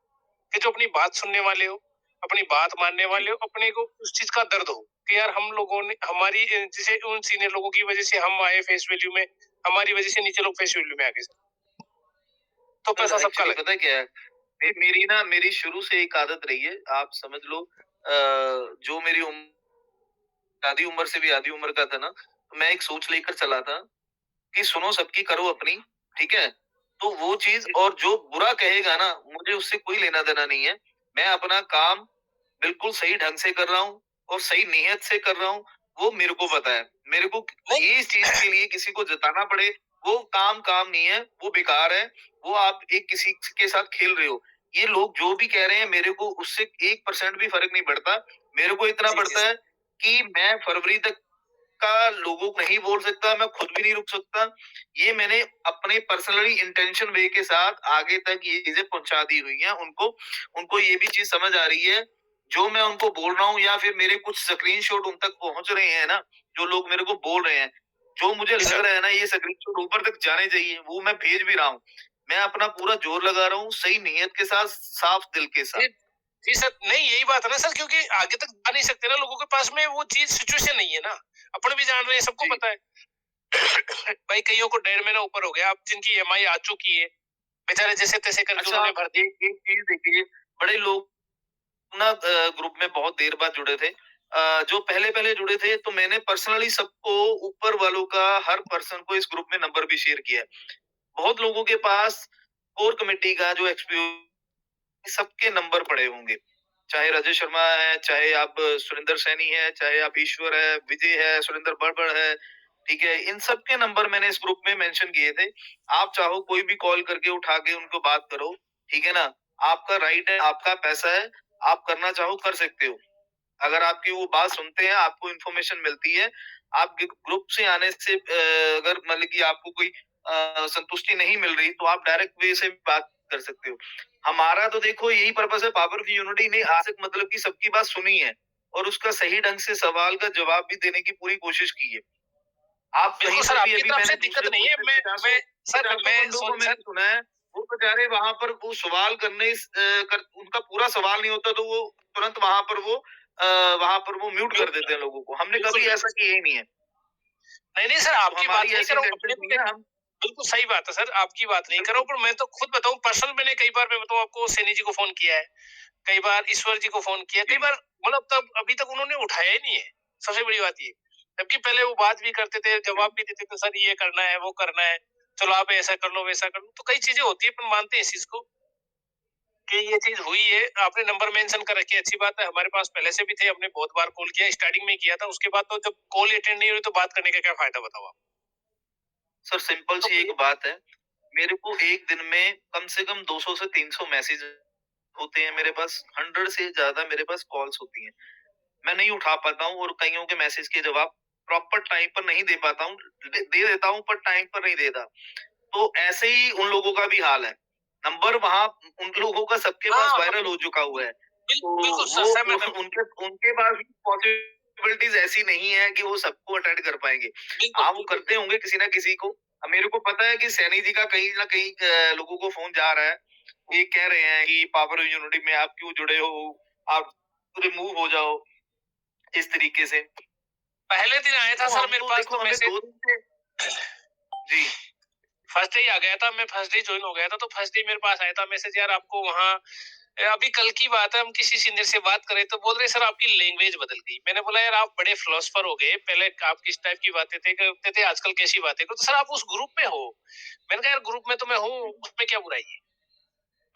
कि जो अपनी बात सुनने वाले हो, अपनी बात मानने वाले हो, अपने को उस चीज का दर्द हो कि यार हम लोगों ने हमारी, जैसे उन सीनियर लोगों की वजह से हम आए फेस वैल्यू में, हमारी वजह से नीचे लोग फेस वैल्यू में आ गए, तो पैसा सबका लगा। पता क्या है, मेरी शुरू से एक आदत रही है, आप समझ लो, जो मेरी आधी उम्र से भी आधी उम्र का था ना, तो मैं एक सोच लेकर चला था कि सुनो सबकी, करो अपनी, ठीक है। तो वो चीज, और जो बुरा कहेगा ना, मुझे उससे कोई लेना देना नहीं है। मैं अपना काम बिल्कुल सही ढंग से कर रहा हूँ और सही नीयत से कर रहा हूँ, वो मेरे को पता है। मेरे को ये चीज के लिए किसी को जताना पड़े, वो काम नहीं है, वो बेकार है। वो आप एक किसी के साथ खेल रहे हो। ये लोग जो भी कह रहे हैं, मेरे को उससे 1% भी फर्क नहीं पड़ता। मेरे को इतना पड़ता है कि मैं फरवरी तक का लोगों को नहीं बोल सकता, मैं खुद भी नहीं रुक सकता। ये मैंने अपने पर्सनली इंटेंशन वे के साथ आगे तक ये चीजें पहुंचा दी हुई हैं उनको ये भी चीज समझ आ रही है, जो मैं उनको बोल रहा हूँ, या फिर मेरे कुछ स्क्रीनशॉट उन तक पहुंच रहे हैं ना, जो लोग मेरे को बोल रहे हैं, जो मुझे लग रहा है ना ये स्क्रीनशॉट ऊपर तक जाने चाहिए, वो मैं भेज भी रहा हूँ। मैं अपना पूरा जोर लगा रहा हूँ, सही नीयत के साथ, साफ दिल के साथ। जी सर, नहीं यही बात है ना सर, क्योंकि आगे तक जा नहीं सकते ना, लोगों के पास में वो चीज सिचुएशन नहीं है ना, अपन भी जान रहे हैं, सबको पता है। भाई कईयों को 1.5 महीना ऊपर हो गया, अब जिनकी EMI आ चुकी है, बेचारे जैसे तैसे करके अच्छा, उन्होंने भर दी। एक चीज देखिए, बड़े लोग ना ग्रुप में बहुत देर बाद जुड़े थे। जो पहले जुड़े थे, तो मैंने पर्सनली सबको, ऊपर वालों का हर पर्सन को इस ग्रुप में नंबर भी शेयर किया है। बहुत लोगों के पास कोर कमेटी का जो एक्सपीरियंस, सबके नंबर पड़े होंगे, चाहे राजेश शर्मा है, चाहे आप सुरेंद्र सैनी है, चाहे आप ईश्वर है, विजय है, सुरेंद्र बड़बड़ है, ठीक है, इन सब के नंबर मैंने इस ग्रुप में मेंशन किए थे। आप चाहो कोई भी कॉल करके उठा के उनको बात करो, ठीक है ना, आपका राइट है, आपका पैसा है, आप करना चाहो कर सकते हो। अगर आपकी वो बात सुनते हैं, आपको इन्फॉर्मेशन मिलती है, आप ग्रुप से आने से अगर मतलब कि आपको कोई संतुष्टि नहीं मिल रही, तो आप डायरेक्ट वे से भी बात कर सकते हो। हमारा तो देखो यही पर्पस है, पावर ऑफ यूनिटी ने आज तक मतलब कि सबकी बात सुनी है और उसका सही ढंग से सवाल का जवाब भी देने की पूरी कोशिश की है। आप कहीं बिल्कुल सर, पर भी आपकी अभी तरफ मैंने से दिक्कत नहीं है, मैं सर मैं सुना है, वो बेचारे वहां पर वो सवाल करने उनका पूरा सवाल नहीं होता, तो वो तुरंत वहां पर वो म्यूट कर देते हैं लोगों को। हमने कभी ऐसा किया ही नहीं है। नहीं सर, आपकी बात नहीं कर रहा हूँ, अपने हम बिल्कुल सही बात है सर, आपकी बात नहीं कर रहा हूँ, पर मैं तो खुद बताऊं, पर्सनल मैंने कई बार, मैं बताऊं आपको, सैनी जी को फोन किया है, कई बार ईश्वर जी को फोन किया, कई बार, मतलब तब अभी तक उन्होंने उठाया ही नहीं है। सबसे बड़ी बात ये, जबकि पहले वो बात भी करते थे, जवाब भी देते थे, सर ये करना है, वो करना है, चलो आप ऐसा कर लो, वैसा कर लो, तो कई चीजें होती है, अपन मानते हैं इस चीज को कि ये चीज हुई है। आपने नंबर मेंशन कर रखी है, अच्छी बात है, हमारे पास पहले से भी थे, हमने बहुत बार कॉल किया, स्टार्टिंग में किया था, उसके बाद तो जब कॉल अटेंड नहीं हुई तो बात करने का क्या फायदा, बताओ आप। सर सिंपल सी एक बात है, मेरे को एक दिन में कम से कम 200 से 300 मैसेज होते हैं मेरे पास, 100 से ज्यादा मेरे पास कॉल्स होती हैं। मैं नहीं उठा पाता हूँ और कईयों के मैसेज के जवाब प्रॉपर टाइम पर नहीं दे पाता हूँ, दे देता हूँ पर टाइम पर नहीं देता। तो ऐसे ही उन लोगों का भी हाल है। नंबर वहां उन लोगों का सबके पास वायरल हो चुका हुआ है, तो वो उनके पास पॉसिबिलिटीज ऐसी नहीं है कि वो सबको अटेंड कर पाएंगे। हाँ, वो करते होंगे किसी ना किसी को। मेरे को पता है कि सैनी जी का कहीं ना कहीं लोगों को फोन जा रहा है, ये कह रहे हैं कि पावर यूनिटी में आप क्यों जुड़े हो, आप रिमूव हो जाओ, इस तरीके से। पहले दिन आया था सर मेरे पास तो मैसेज, जी फर्स्ट डे आ गया था, मैं फर्स्ट डे ज्वाइन हो गया था, तो फर्स्ट डे मेरे पास आया था मैसेज, यार आपको वहाँ, अभी कल की बात है, हम किसी सीनियर से बात करें तो बोल रहे सर आपकी लैंग्वेज बदल गई। मैंने बोला यार आप बड़े फिलोसफर हो गए, पहले आप किस टाइप की बातें करते थे, आजकल कैसी बातें करते, तो सर आप उस ग्रुप में हो। मैंने कहा यार ग्रुप में तो मैं हूँ, उसमें क्या बुराई है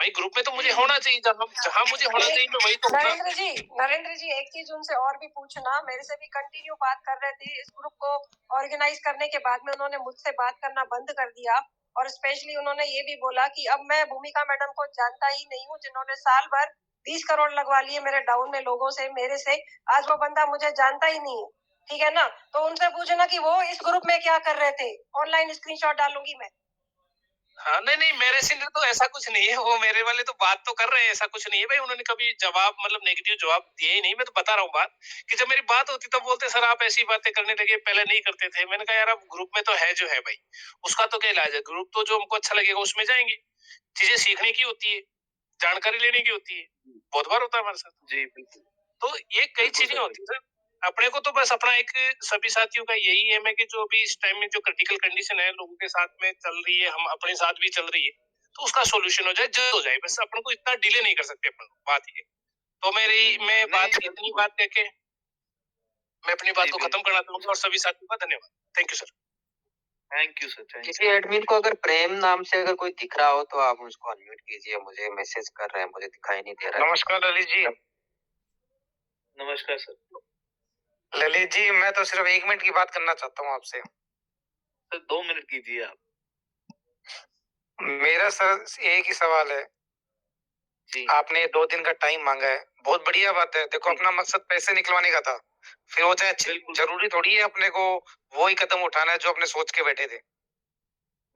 भाई, ग्रुप में तो मुझे होना चाहिए, जहाँ मुझे होना चाहिए मैं वही तो। नरेंद्र जी एक चीज उनसे और भी पूछना, मेरे से भी कंटिन्यू बात कर रहे थे, इस ग्रुप को ऑर्गेनाइज करने के बाद में उन्होंने मुझसे बात करना बंद कर दिया, और स्पेशली उन्होंने ये भी बोला कि अब मैं भूमिका मैडम को जानता ही नहीं हूँ, जिन्होंने साल भर 20 करोड़ लगवा लिए मेरे डाउन में लोगों से, मेरे से, आज वो बंदा मुझे जानता ही नहीं है, ठीक है ना। तो उनसे पूछना कि वो इस ग्रुप में क्या कर रहे थे, ऑनलाइन स्क्रीनशॉट डालूंगी मैं। हाँ नहीं मेरे सीनियर तो ऐसा कुछ नहीं है, वो मेरे वाले तो बात तो कर रहे हैं, ऐसा कुछ नहीं है भाई, उन्होंने कभी जवाब मतलब नेगेटिव जवाब दिए ही नहीं। मैं तो बता रहा हूँ बात कि जब मेरी बात होती तब बोलते सर आप ऐसी बातें करने लगे, पहले नहीं करते थे। मैंने कहा यार अब ग्रुप में तो है जो है भाई, उसका तो क्या इलाज है, ग्रुप तो जो हमको अच्छा लगेगा उसमें जाएंगे, चीजें सीखने की होती है, जानकारी लेने की होती है, बहुत बार होता है हमारे साथ। जी बिल्कुल। तो ये कई चीजें होती है सर, अपने को तो बस अपना एक, सभी साथियों का यही है कि जो अभी इस टाइम में जो क्रिटिकल कंडीशन है लोगों के साथ में चल रही है, हम अपने साथ भी चल रही है, तो उसका सॉल्यूशन हो जाए, जल्द हो जाए, बस अपन को इतना डिले नहीं कर सकते अपन, बात ये। तो मैं बात इतनी बात कहके मैं अपनी बात को खत्म करना चाहूंगा, और सभी साथियों का धन्यवाद। Thank you sir. Thank you sir. किसी एडमिन को अगर प्रेम नाम से अगर कोई दिख रहा हो तो आप उसको अनम्यूट कीजिए, मुझे मैसेज कर रहे हैं, मुझे दिखाई नहीं दे रहा है। नमस्कार ललित जी। नमस्कार सर। ललित जी मैं तो सिर्फ 1 मिनट की बात करना चाहता हूँ आपसे। सर 2 मिनट कीजिए आप। मेरा सर एक ही सवाल है जी। आपने 2 दिन का टाइम मांगा है, बहुत बढ़िया बात है। देखो अपना मकसद पैसे निकलवाने का था, फिर वो चाहे जरूरी थोड़ी है अपने को वो ही कदम उठाना है जो अपने सोच के बैठे थे।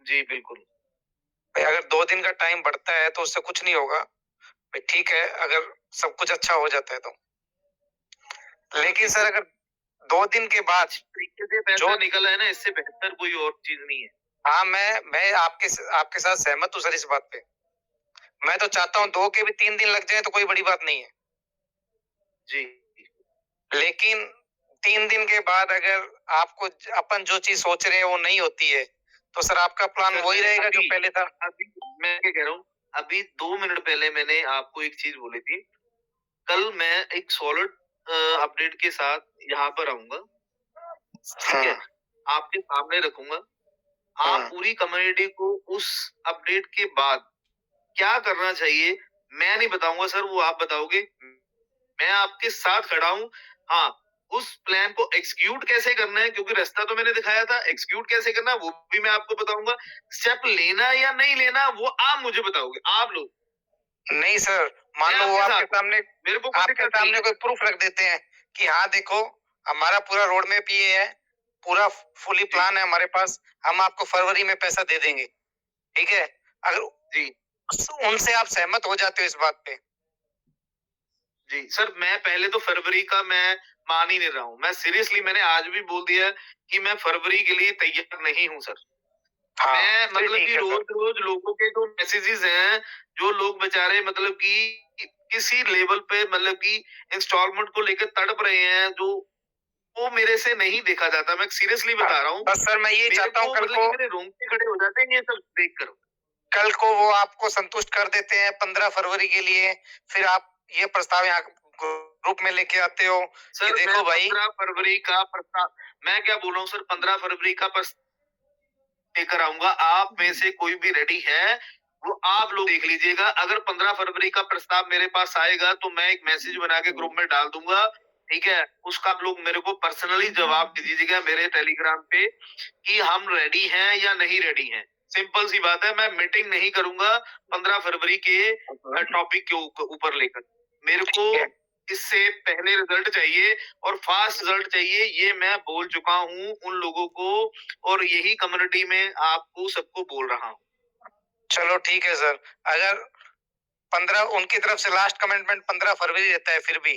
जी बिल्कुल भाई अगर 2 दिन का टाइम बढ़ता है तो उससे कुछ नहीं होगा भाई, ठीक है अगर सब कुछ अच्छा हो जाता है तो। लेकिन सर अगर 2 दिन के बाद तरीके से पैसा निकला है ना, इससे बेहतर कोई और चीज नहीं है। हाँ, मैं आपके साथ सहमत हूँ सर इस बात पे। मैं तो चाहता हूँ 2 के भी 3 दिन लग जाए तो कोई बड़ी बात नहीं है जी। लेकिन 3 दिन के बाद अगर आपको अपन जो चीज सोच रहे हैं वो नहीं होती है तो सर आपका प्लान वही रहेगा जो पहले था। अभी मैं क्या कह रहा हूँ, अभी 2 मिनट पहले मैंने आपको एक चीज बोली थी। कल मैं एक सॉलिड अपडेट के साथ यहाँ पर आऊंगा, ठीक है, आपके सामने रखूंगा। आप पूरी कम्युनिटी को उस अपडेट के बाद क्या करना चाहिए मैं नहीं बताऊंगा सर, वो आप बताओगे। मैं आपके साथ खड़ा हूं। हाँ, उस प्लान को एग्जीक्यूट कैसे करना है, क्योंकि रास्ता तो मैंने दिखाया था, एग्जीक्यूट कैसे करना है वो भी मैं आपको बताऊंगा। स्टेप लेना या नहीं लेना वो आप मुझे बताओगे, आप लोग। नहीं सर, मान लो वो आपके सामने मेरे को आपके सामने कोई प्रूफ रख देते हैं कि हाँ देखो हमारा पूरा रोड मैप ये है, पूरा फुली प्लान है हमारे पास, हम आपको फरवरी में पैसा दे देंगे, ठीक है। अगर जी उनसे आप सहमत हो जाते हो इस बात पे? जी सर, मैं पहले तो फरवरी का मैं मान ही नहीं रहा हूँ। मैं सीरियसली मैंने आज भी बोल दिया कि मैं फरवरी के लिए तैयार नहीं हूँ सर। हाँ, मैं मतलब ठीक कि है रोज रोज लोगों के जो मैसेजेस हैं, जो लोग बेचारे मतलब कि किसी लेवल पे मतलब कि इंस्टॉलमेंट को लेकर तड़प रहे हैं, जो वो मेरे से नहीं देखा जाता। मैं सीरियसली बता रहा हूँ। बस सर मैं ये चाहता हूँ कल मतलब को कि मेरे रोंगटे खड़े हो जाते हैं ये सब देख कर। कल को वो आपको संतुष्ट कर देते हैं 15 फरवरी के लिए, फिर आप ये प्रस्ताव यहाँ ग्रुप में लेके आते हो सर कि देखो भाई 15 फरवरी का प्रस्ताव, मैं क्या बोल रहा हूँ सर, 15 फरवरी का प्रस्ताव लेकर आऊंगा। आप में से कोई भी रेडी है वो आप लोग देख लीजिएगा। अगर 15 फरवरी का प्रस्ताव मेरे पास आएगा तो मैं एक मैसेज बना के ग्रुप में डाल दूंगा, ठीक है। उसका आप लोग मेरे को पर्सनली जवाब दे दीजिएगा मेरे टेलीग्राम पे कि हम रेडी हैं या नहीं रेडी हैं। सिंपल सी बात है, मैं मीटिंग नहीं करूंगा 15 फरवरी के टॉपिक के ऊपर लेकर। मेरे को इससे पहले रिजल्ट चाहिए और फास्ट रिजल्ट चाहिए, ये मैं बोल चुका हूँ उन लोगों को, और यही कम्युनिटी में आपको सबको बोल रहा हूँ। चलो ठीक है सर, अगर 15 उनकी तरफ से लास्ट कमिटमेंट 15 फरवरी रहता है फिर भी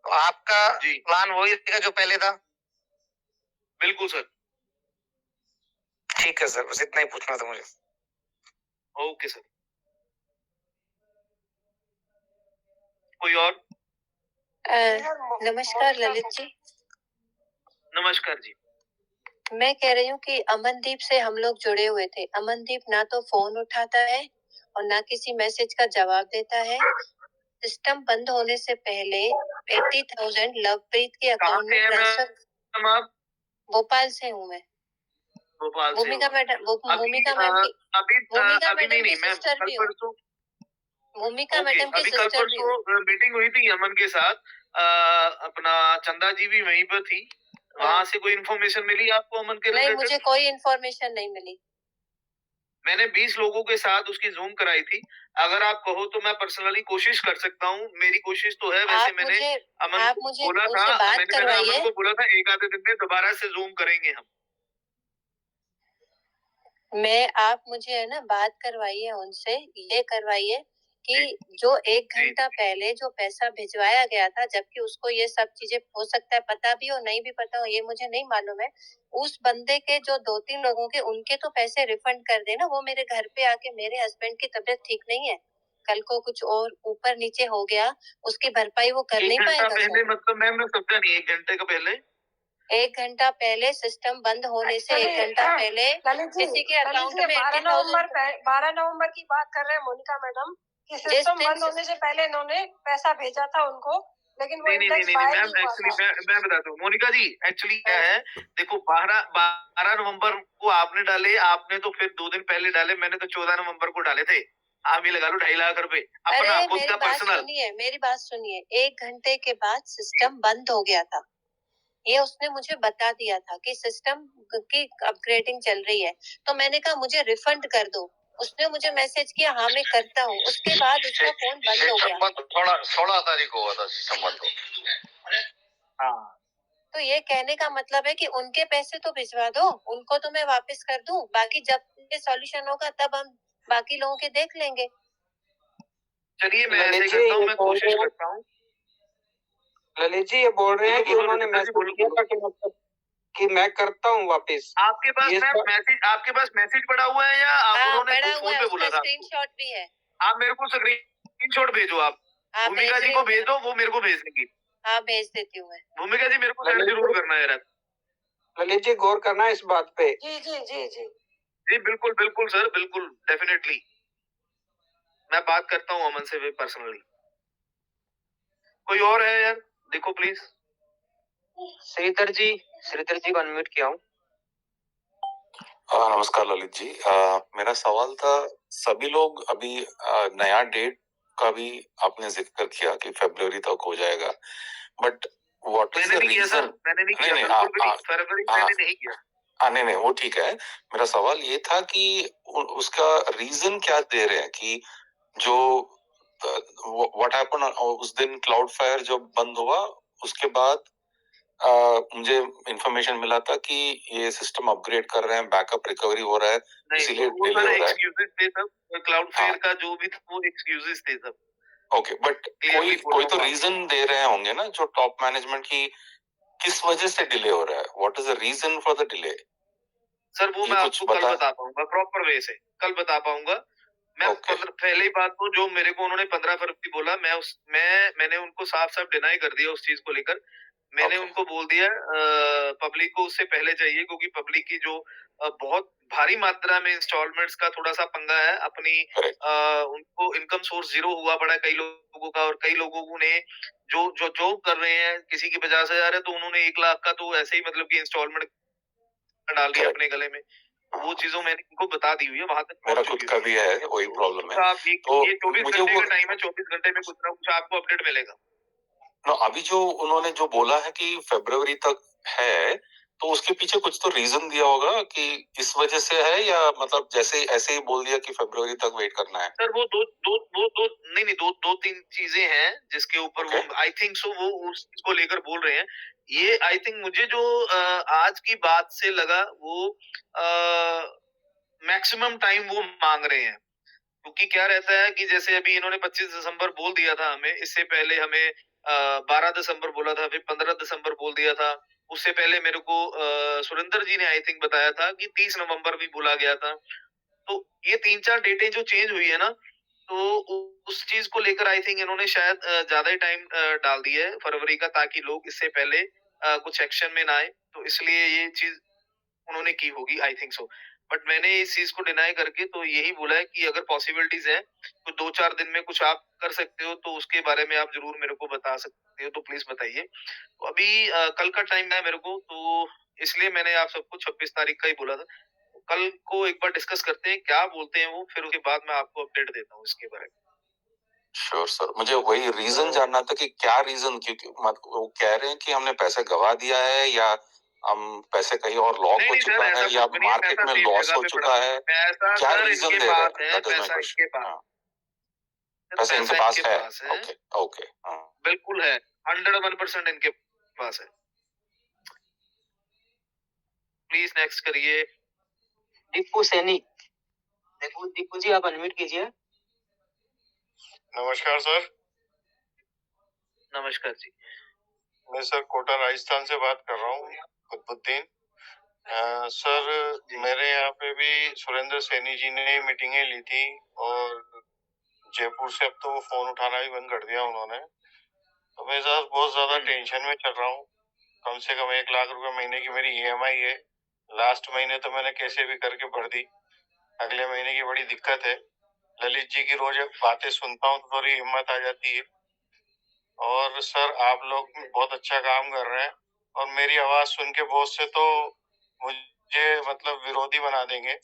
तो आपका प्लान वही रहेगा जो पहले था? बिल्कुल सर। ठीक है सर, बस इतना ही पूछना था मुझे। Okay sir. कोई और? नमस्कार ललित जी। नमस्कार जी। मैं कह रही हूँ कि अमनदीप से हम लोग जुड़े हुए थे। अमनदीप ना तो फोन उठाता है और ना किसी मैसेज का जवाब देता है। सिस्टम बंद होने से पहले 80,000 लवप्रीत के अकाउंट में ट्रांसफर। भोपाल से हूँ मैं। भोपाल से। भूमिका मैडम, भूमिका मैम की, भूमिका मैडम की सिस्टर भी हूँ। भूमिका मैडम की सिस्टर भी हूँ। मीटिंग हुई थी अमन के साथ, अपना चंदा जी भी वहीं पर थी। वहां से कोई इन्फॉर्मेशन मिली आपको अमन के? नहीं, मुझे कोई इन्फॉर्मेशन नहीं मिली। मैंने 20 लोगों के साथ उसकी जूम कराई थी। अगर आप कहो तो मैं पर्सनली कोशिश कर सकता हूँ, मेरी कोशिश तो है। वैसे मैंने अमन को बोला था, मैंने अमन को बोला था एक आधे दिन में दोबारा से जूम करेंगे हम। आप मुझे है ना बात करवाइए उनसे, ये करवाइए कि जो 1 घंटा पहले जो पैसा भिजवाया गया था, जबकि उसको ये सब चीजें हो सकता है पता भी हो, नहीं भी पता हो, ये मुझे नहीं मालूम है। उस बंदे के जो 2-3 लोगों के उनके तो पैसे रिफंड कर देना। वो मेरे घर पे आके, मेरे हस्बैंड की तबीयत ठीक नहीं है, कल को कुछ और ऊपर नीचे हो गया, उसकी भरपाई वो कर नहीं पाएगा। पहले मतलब मैम मैं समझा नहीं, 1 घंटे का पहले? 1 घंटा पहले सिस्टम बंद होने से 1 घंटा पहले किसी के अकाउंट में 12 नवंबर की बात कर रहे हैं मोनिका मैडम, कि सिस्टम बंद होने से पहले इन्होंने पैसा भेजा था उनको, लेकिन वो इंडेक्स फाइल मैम एक्चुअली मैं बताता हूँ मोनिका जी, एक्चुअली क्या है, देखो 12 नवंबर को आपने डाले, आपने तो फिर 2 दिन पहले डाले, मैंने तो 14 नवंबर को डाले थे। आप ये लगा लो 2.5 लाख रुपए अपना खुद का पर्सनल। मेरी बात सुनिए, 1 घंटे के बाद सिस्टम बंद हो गया था, ये उसने मुझे बता दिया था कि सिस्टम की अपग्रेडिंग चल रही है। तो मैंने कहा मुझे रिफंड कर दो, उसने मुझे मैसेज किया हाँ मैं करता हूँ। उसके बाद उसका फोन बंद हो गया। 16 तारीख को हुआ था सितंबर को। हाँ, तो ये कहने का मतलब है कि उनके पैसे तो भिजवा दो, उनको तो मैं वापस कर दूं, बाकी जब ये सॉल्यूशन होगा तब हम बाकी लोगों के देख लेंगे। चलिए मैं ऐसे करता हूँ, मैं कोशिश करता हूँ। ललित जी ये बोल रहे हैं कि बोलो, उन्होंने रविंदर जी, मैसेज किया था कि मतलब कि मैं करता हूँ वापस। आपके पास आपके पास मैसेज पड़ा हुआ है या उन्होंने पड़ा हुआ फोन है, पे उसका बोला था? स्क्रीनशॉट भी है। आप मेरे को स्क्रीनशॉट भेजो आप। हाँ, भूमिका भेज जी रही को हूँ। भेज दो, वो मेरे को भेज देंगी। हाँ, भेज देती हूँ मैं। भूमिका जी मेरे को सेंड जरूर करना है यार। ललित जी गौर करना है इस बात पे। जी जी जी जी जी बिल्कुल बिल्कुल सर, बिल्कुल डेफिनेटली मैं बात करता हूँ अमन से पर्सनली। कोई और है यार, देखो प्लीज। श्रीधर जी को अनम्यूट किया हूँ। नमस्कार ललित जी, मेरा सवाल था, सभी लोग अभी नया डेट का भी आपने जिक्र किया कि फरवरी तक हो जाएगा, but what is the reason? मैंने नहीं किया, फरवरी मैंने नहीं किया। नहीं वो ठीक है। मेरा सवाल ये था कि उसका रीजन क्या दे रहे हैं कि जो व्हाट हैपन उस दिन क्लाउड फायर जब बंद हुआ उसके बाद मुझे इंफॉर्मेशन मिला था कि ये सिस्टम अपग्रेड कर रहे हैं, बैकअप रिकवरी हो रहा है, इसीलिए डिले हो रहा है। एक्सक्यूजेस थे सब, क्लाउड फेयर का जो भी था वो एक्सक्यूजेस थे सब। ओके, बट कोई तो रीजन दे रहे होंगे ना, जो टॉप मैनेजमेंट की किस वजह से डिले हो रहा है? What is the reason for the delay? Sir वो मैं आपको कल बता पाऊंगा प्रॉपर वे से, कल बता पाऊंगा मैं। पहले ही बात तो जो मेरे को उन्होंने 15 फरवरी बोला, मैंने उनको साफ साफ डिनाई कर दिया उस चीज को लेकर। मैंने उनको बोल दिया पब्लिक को उससे पहले चाहिए, क्योंकि पब्लिक की जो बहुत भारी मात्रा में इंस्टॉलमेंट्स का थोड़ा सा पंगा है अपनी। उनको इनकम सोर्स जीरो हुआ पड़ा है कई लोगों का, और कई लोगों ने जो कर रहे हैं, किसी की 50,000 है तो उन्होंने 1 लाख का तो ऐसे ही मतलब कि इंस्टॉलमेंट डाल दिया अपने गले में। वो चीजों मैंने इनको बता दी हुई है, वहां तक मेरा खुद का भी है, वही प्रॉब्लम है। तो ये 24 घंटे का टाइम है, 24 घंटे में कुछ ना कुछ आपको अपडेट मिलेगा। अभी जो उन्होंने जो बोला है कि फरवरी तक है, तो उसके पीछे कुछ तो रीजन दिया होगा कि इस वजह से है, या मतलब जैसे ऐसे ही बोल दिया कि फरवरी तक वेट करना है? सर वो दो तीन चीजें हैं जिसके ऊपर वो आई थिंक सो वो उसको लेकर बोल रहे हैं। ये आई थिंक मुझे जो आज की बात से लगा वो मैक्सिमम टाइम वो मांग रहे हैं, क्योंकि क्या रहता है कि जैसे अभी इन्होंने 25 दिसंबर बोल दिया था हमें, इससे पहले हमें 12 दिसंबर बोला था, फिर 15 दिसंबर बोल दिया था। उससे पहले मेरे को सुरेंद्र जी ने आई थिंक बताया था कि 30 नवंबर भी बोला गया था। तो ये 3-4 डेटें जो चेंज हुई है ना, तो उस चीज को लेकर आई थिंक इन्होंने शायद ज्यादा ही टाइम डाल दिया है फरवरी का, ताकि लोग इससे पहले कुछ एक्शन में ना आए। तो इसलिए ये चीज उन्होंने की होगी आई थिंक सो। बट मैंने इस चीज को डिनाई करके तो यही बोला है कि अगर पॉसिबिलिटीज है तो 2-4 दिन में कुछ आप कर सकते हो, तो उसके बारे में आप जरूर मेरे को बता सकते हो, तो प्लीज बताइए। तो अभी कल का टाइम है मेरे को, तो इसलिए मैंने आप सबको 26 तारीख का ही बोला था। कल को एक बार डिस्कस करते हैं, क्या बोलते हैं वो, फिर उसके बाद मैं आपको अपडेट देता हूँ इसके बारे में। श्योर सर, मुझे वही रीजन जानना था कि क्या रीजन, क्योंकि वो कह रहे हैं कि हमने पैसे गवा दिया है, या हम पैसे कहीं और लॉक हो चुका है, या मार्केट में लॉस हो चुका है, क्या रीजन दे रहे हैं? पैसा इनके पास, पैसा इनके पास है। ओके ओके, बिल्कुल है, 101% इनके पास है। प्लीज नेक्स्ट करिए। दीपू सैनी, दीपू जी आप अनम्यूट कीजिए। नमस्कार सर। नमस्कार जी। मैं सर कोटा राजस्थान से बात कर रहा हूँ, कुतुबुद्दीन। सर मेरे यहाँ पे भी सुरेंद्र सैनी जी ने मीटिंगें ली थी, और जयपुर से अब तो वो फोन उठाना भी बंद कर दिया उन्होंने। तो मैं सर बहुत ज्यादा टेंशन में चल रहा हूँ। कम से कम 1 लाख रुपए महीने की मेरी EMI है। लास्ट महीने तो मैंने कैसे भी करके भर दी, अगले महीने की बड़ी दिक्कत है। ललित जी की रोज बातें सुनता हूँ तो थोड़ी हिम्मत आ जाती है। और सर आप लोग बहुत अच्छा काम कर रहे हैं, और मेरी आवाज सुन के बहुत से तो मुझे मतलब विरोधी बना देंगे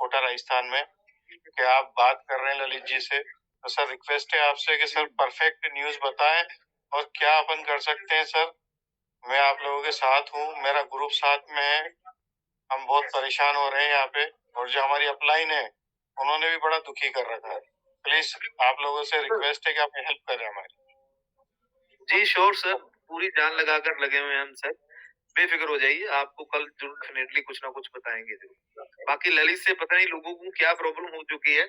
कोटा राजस्थान में कि आप बात कर रहे हैं ललित जी से। तो सर रिक्वेस्ट है आपसे कि सर परफेक्ट न्यूज बताएं और क्या अपन कर सकते हैं। सर मैं आप लोगों के साथ हूँ, मेरा ग्रुप साथ में है, हम बहुत परेशान हो रहे हैं यहाँ पे, और जो हमारी अपलाइन है उन्होंने भी बड़ा दुखी कर रखा है। प्लीज आप लोगों से रिक्वेस्ट है कि आप हेल्प करें हमारी। जी श्योर सर, पूरी जान लगाकर लगे हुए हैं हम सर, बेफिक्र हो जाइए, आपको कल जरूर डेफिनेटली कुछ ना कुछ बताएंगे जरूर। बाकी ललित से पता नहीं लोगों को क्या प्रॉब्लम हो चुकी है,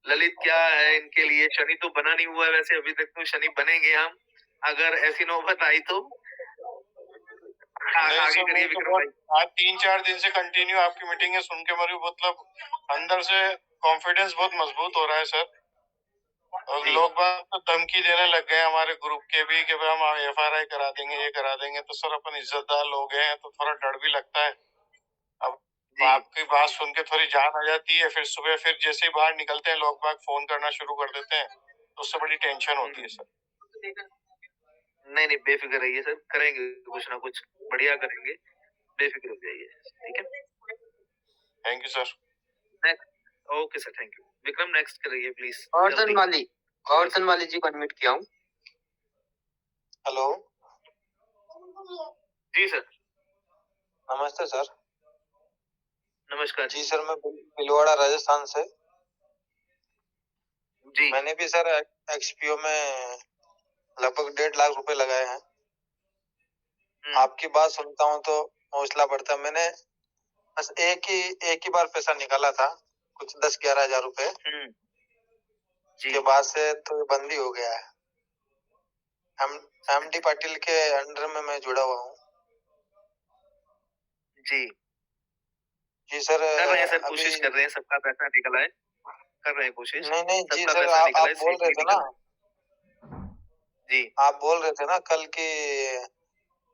ललित क्या है इनके लिए, शनि तो बना नहीं हुआ है वैसे अभी तक, तो शनि बनेंगे हम, अगर ऐसी नौबत आई तो नहीं आगे सर, करिए वो तो विक्रम भाई। आज 3-4 दिन से कंटिन्यू आपकी मीटिंग सुन के मेरे मतलब अंदर से कॉन्फिडेंस बहुत मजबूत हो रहा है सर। और जी। लोग बाग तो धमकी देने लग गए हमारे ग्रुप के भी कि भाई हम FIR करा देंगे, ये करा देंगे। तो सर अपन इज्जतदार लोग हैं तो थोड़ा डर भी लगता है। अब जी। आपकी बात सुन के थोड़ी जान आ जाती है, फिर सुबह फिर जैसे ही बाहर निकलते हैं लोग बाग फोन करना शुरू कर देते हैं, तो उससे बड़ी टेंशन होती है सर। नहीं नहीं, बेफिक्र रहिए सर, करेंगे कुछ ना कुछ बढ़िया करेंगे, बेफिक्र हो जाइए, ठीक है। Thank you sir. Next. Okay sir, thank you. Vikram next करिए प्लीज। गौरतन वाली जी को अनम्यूट किया हूँ। Hello, ji sir. नमस्ते सर। नमस्कार जी सर, मैं भीलवाड़ा राजस्थान से। जी। मैंने भी सर XPO में लगभग 1.5 लाख रुपए लगाए हैं। आपकी बात सुनता हूँ तो हौसला बढ़ता है। मैंने बस एक ही बार पैसा निकाला था, कुछ 10-11 हजार रुपए। के बाद से तो बंद ही हो गया है। MD पाटिल के अंडर में मैं जुड़ा हुआ हूँ। जी जी सर। कर रहे हैं सर, कोशिश कर रहे हैं, सबका पैसा निकला है, कर रहे हैं कोशिश। नहीं जी सबका सर, पैसा आप निकला है, बोल रहे थे ना जी, आप बोल रहे थे ना कल की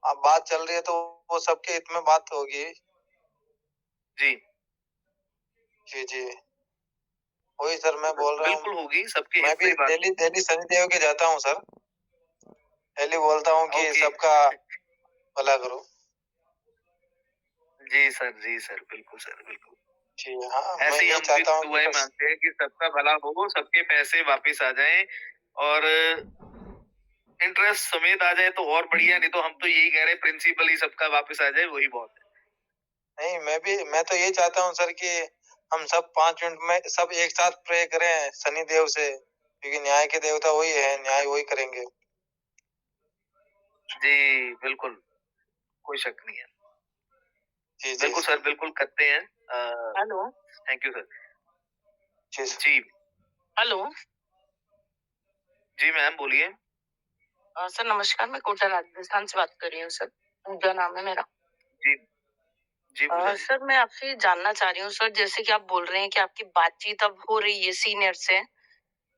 अब बात चल रही है तो वो सबके हित में बात होगी। जी जी जी, वही सर मैं बोल रहा हूँ। बिल्कुल होगी, सबके मैं हित भी में बात। दिल्ली शनिदेव के जाता हूँ सर। डेली बोलता हूँ कि सबका भला करो। जी सर, जी सर, बिल्कुल सर, बिल्कुल। जी हाँ, मैं ऐसे ही ये हम भी चाहता हूँ दुआएं मांगते हैं कि सबका भला हो, सबके पैसे वापस आ जाएं और इंटरेस्ट समेत आ जाए तो और बढ़िया, नहीं तो हम तो यही कह रहे हैं प्रिंसिपल ही सबका वापस आ जाए, वही बहुत है। नहीं, मैं तो ये चाहता हूँ सर कि हम सब 5 मिनट में सब एक साथ प्रे करें शनि देव से, क्योंकि न्याय के देवता वही है, न्याय वही करेंगे। जी बिल्कुल, कोई शक नहीं है। जी बिल्कुल सर, बिल्कुल करते हैं। हेलो। Thank you sir. जी जी हेलो। जी मैम बोलिए। सर नमस्कार, मैं कोटा राजस्थान से बात कर रही हूँ सर। पूजा नाम है मेरा। जी जी सर मैं आपसे जानना चाह रही हूँ सर, जैसे कि आप बोल रहे हैं कि आपकी बातचीत अब हो रही है सीनियर से,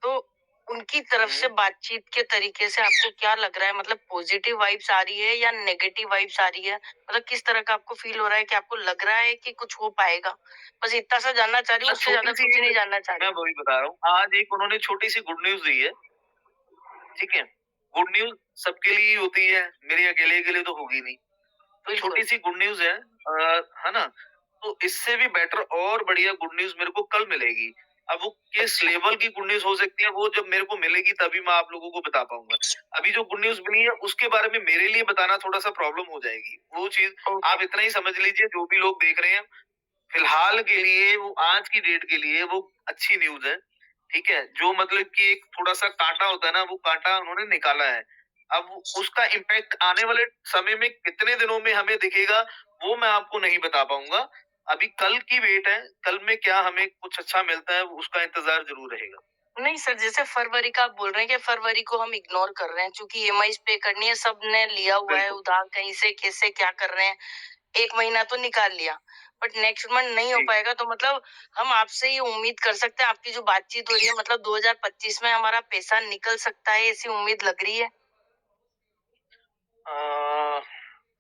तो उनकी तरफ से बातचीत के तरीके से आपको क्या लग रहा है? मतलब पॉजिटिव वाइब्स आ रही है या नेगेटिव वाइब्स आ रही है? मतलब किस तरह का आपको फील हो रहा है कि आपको लग रहा है कि कुछ हो पाएगा? बस इतना सा जानना चाह रही हूँ, उससे ज्यादा कुछ नहीं जानना चाह रही मैं वही बता रहा हूँ। आज एक उन्होंने छोटी सी गुड न्यूज दी है, ठीक है। गुड न्यूज सबके लिए ही होती है, मेरे अकेले के लिए तो होगी नहीं। तो छोटी सी गुड न्यूज है ना। तो इससे भी बेटर और बढ़िया गुड न्यूज मेरे को कल मिलेगी। अब वो किस लेवल की गुड न्यूज हो सकती है, वो जब मेरे को मिलेगी तभी मैं आप लोगों को बता पाऊंगा। अभी जो गुड न्यूज मिली है उसके बारे में मेरे लिए बताना थोड़ा सा प्रॉब्लम हो जाएगी। वो चीज आप इतना ही समझ लीजिए, जो भी लोग देख रहे हैं फिलहाल के लिए, वो आज की डेट के लिए वो अच्छी न्यूज है, ठीक है। जो मतलब कि एक थोड़ा सा कांटा होता है ना, वो कांटा उन्होंने निकाला है। अब उसका इम्पैक्ट आने वाले समय में कितने दिनों में हमें दिखेगा वो मैं आपको नहीं बता पाऊंगा। अभी कल की वेट है, कल में क्या हमें कुछ अच्छा मिलता है उसका इंतजार जरूर रहेगा। नहीं सर, जैसे फरवरी का आप बोल रहे हैं कि फरवरी को हम इग्नोर कर रहे हैं क्योंकि EMI पे करनी है, सबने लिया हुआ है उधार, कहीं से कैसे क्या कर रहे हैं, 1 महीना तो निकाल लिया, बट नेक्स्ट मंथ नहीं हो पाएगा। तो मतलब हम आपसे ये उम्मीद कर सकते हैं, आपकी जो बातचीत हो रही है, मतलब 2025 में हमारा पैसा निकल सकता है, ऐसी उम्मीद लग रही है?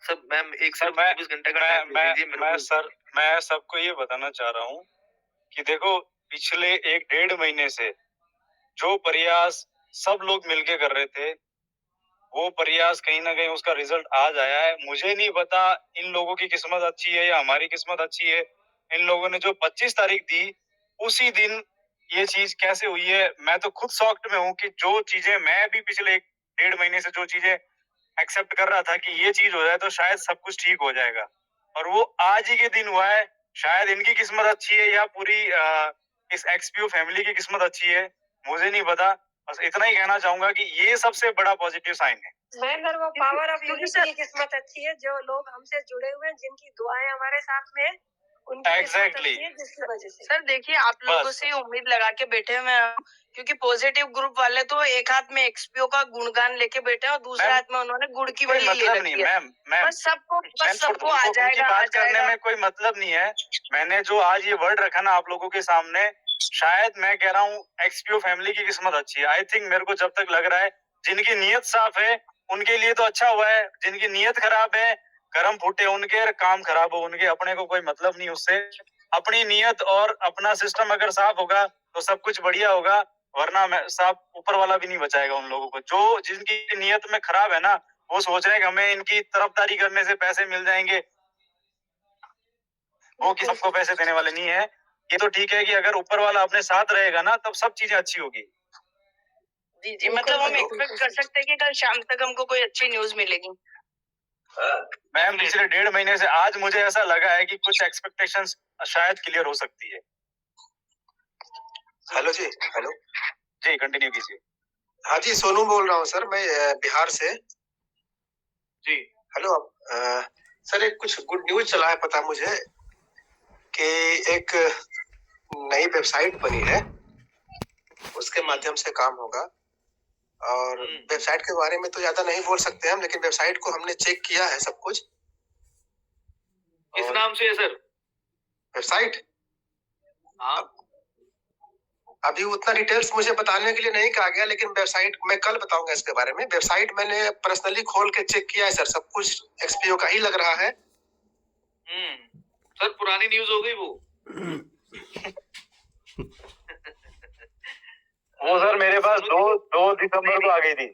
सब मैम एक से 24 घंटे का टाइम दे दीजिए मेरे को। मैं सबको ये बताना चाह रहा हूँ कि देखो, पिछले 1-1.5 महीने से जो प्रयास सब लोग मिलके कर रहे थे, वो प्रयास कहीं ना कहीं उसका रिजल्ट आज आया है। मुझे नहीं पता इन लोगों की किस्मत अच्छी है या हमारी किस्मत अच्छी है। इन लोगों ने जो 25 तारीख दी, उसी दिन ये चीज कैसे हुई है, मैं तो खुद शॉक्ड में हूँ कि जो चीजें मैं भी पिछले 1-1.5 महीने से जो चीजें एक्सेप्ट कर रहा था कि ये चीज हो जाए तो शायद सब कुछ ठीक हो जाएगा, और वो आज ही के दिन हुआ है। शायद इनकी किस्मत अच्छी है या पूरी इस XPO फैमिली की किस्मत अच्छी है, मुझे नहीं पता। बस इतना ही कहना चाहूंगा कि ये सबसे बड़ा पॉजिटिव साइन है। महेंद्र, वो पावर ऑफ यूनिटी की किस्मत अच्छी है, जो लोग हमसे जुड़े हुए हैं, जिनकी दुआएं हमारे साथ में, उनकी Exactly. किस्मत अच्छी है जिसकी वजह से। सर देखिए, आप लोगों बस। से उम्मीद लगा के बैठे हुए हैं, क्योंकि पॉजिटिव ग्रुप वाले तो एक हाथ में एक्सपीओ का गुणगान लेके बैठे हैं और दूसरे मैम, हाथ में उन्होंने गुड़ की कोई बल्ली ले मतलब नहीं रखी है। मैम बस सबको उनको आ उनकी जाएगा, आ बात करने जाएगा। में कोई मतलब नहीं है। मैंने जो आज ये वर्ड रखा ना आप लोगों के सामने, शायद मैं कह रहा हूँ एक्सपीओ फैमिली की किस्मत अच्छी है। आई थिंक मेरे को जब तक लग रहा है जिनकी नीयत साफ है उनके लिए तो अच्छा हुआ है, जिनकी नीयत खराब है, कर्म फूटे उनके, काम खराब हो उनके, अपने को कोई मतलब नहीं उससे। अपनी नीयत और अपना सिस्टम अगर साफ होगा तो सब कुछ बढ़िया होगा, वरना साफ ऊपर वाला भी नहीं बचाएगा उन लोगों को। जो जिनकी नीयत में खराब है ना, वो सोच रहे हैं कि हमें इनकी तरफदारी करने से पैसे मिल जाएंगे, वो कि सबको पैसे देने वाले नहीं है। ये तो ठीक है कि अगर ऊपर वाला अपने साथ रहेगा ना तब सब चीजें अच्छी होगी। जी जी, मतलब हम एक्सपेक्ट कर सकते हैं कि कल शाम तक हमको कोई अच्छी न्यूज मिलेगी। मैम पिछले 1.5 महीने से आज मुझे ऐसा लगा है कि कुछ एक्सपेक्टेशंस शायद क्लियर हो सकती है। हेलो जी। हेलो जी, कंटिन्यू कीजिए। हाँ जी, सोनू बोल रहा हूँ सर, मैं बिहार से। जी हेलो सर, एक कुछ गुड न्यूज चला है, पता मुझे कि एक नई वेबसाइट बनी है, उसके माध्यम से काम होगा। और वेबसाइट के बारे में तो ज्यादा नहीं बोल सकते हम, लेकिन वेबसाइट को हमने चेक किया है सब कुछ। किस नाम से है सर वेबसाइट? हाँ अभी उतना डिटेल्स मुझे बताने के लिए नहीं कहा गया, लेकिन वेबसाइट मैं कल बताऊंगा इसके बारे में। वेबसाइट मैंने पर्सनली खोल के चेक किया है सर, सब कुछ एक्सपीओ का ही लग रहा है। सर पुरानी न्यूज हो गई वो। वो सर मेरे पास 2 दिसंबर को आ गई थी।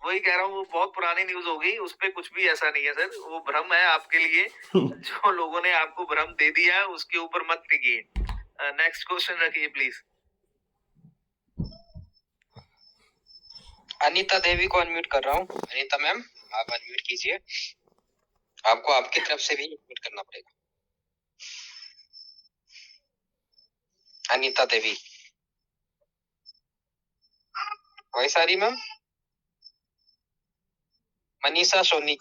वही कह रहा हूँ, वो बहुत पुरानी न्यूज हो गई, उस पे कुछ भी ऐसा नहीं है सर, वो भ्रम है आपके लिए। जो लोगों ने आपको भ्रम दे दिया है उसके ऊपर मत टिकिए। नेक्स्ट क्वेश्चन रखिए प्लीज। अनीता देवी को अनम्यूट कर रहा हूँ। अनीता मैम आप अनम्यूट कीजिए, आपको आपकी तरफ से भी अनम्यूट करना पड़ेगा। अनीता देवी, वॉइस आ रही मैम? मनीषा सोनी,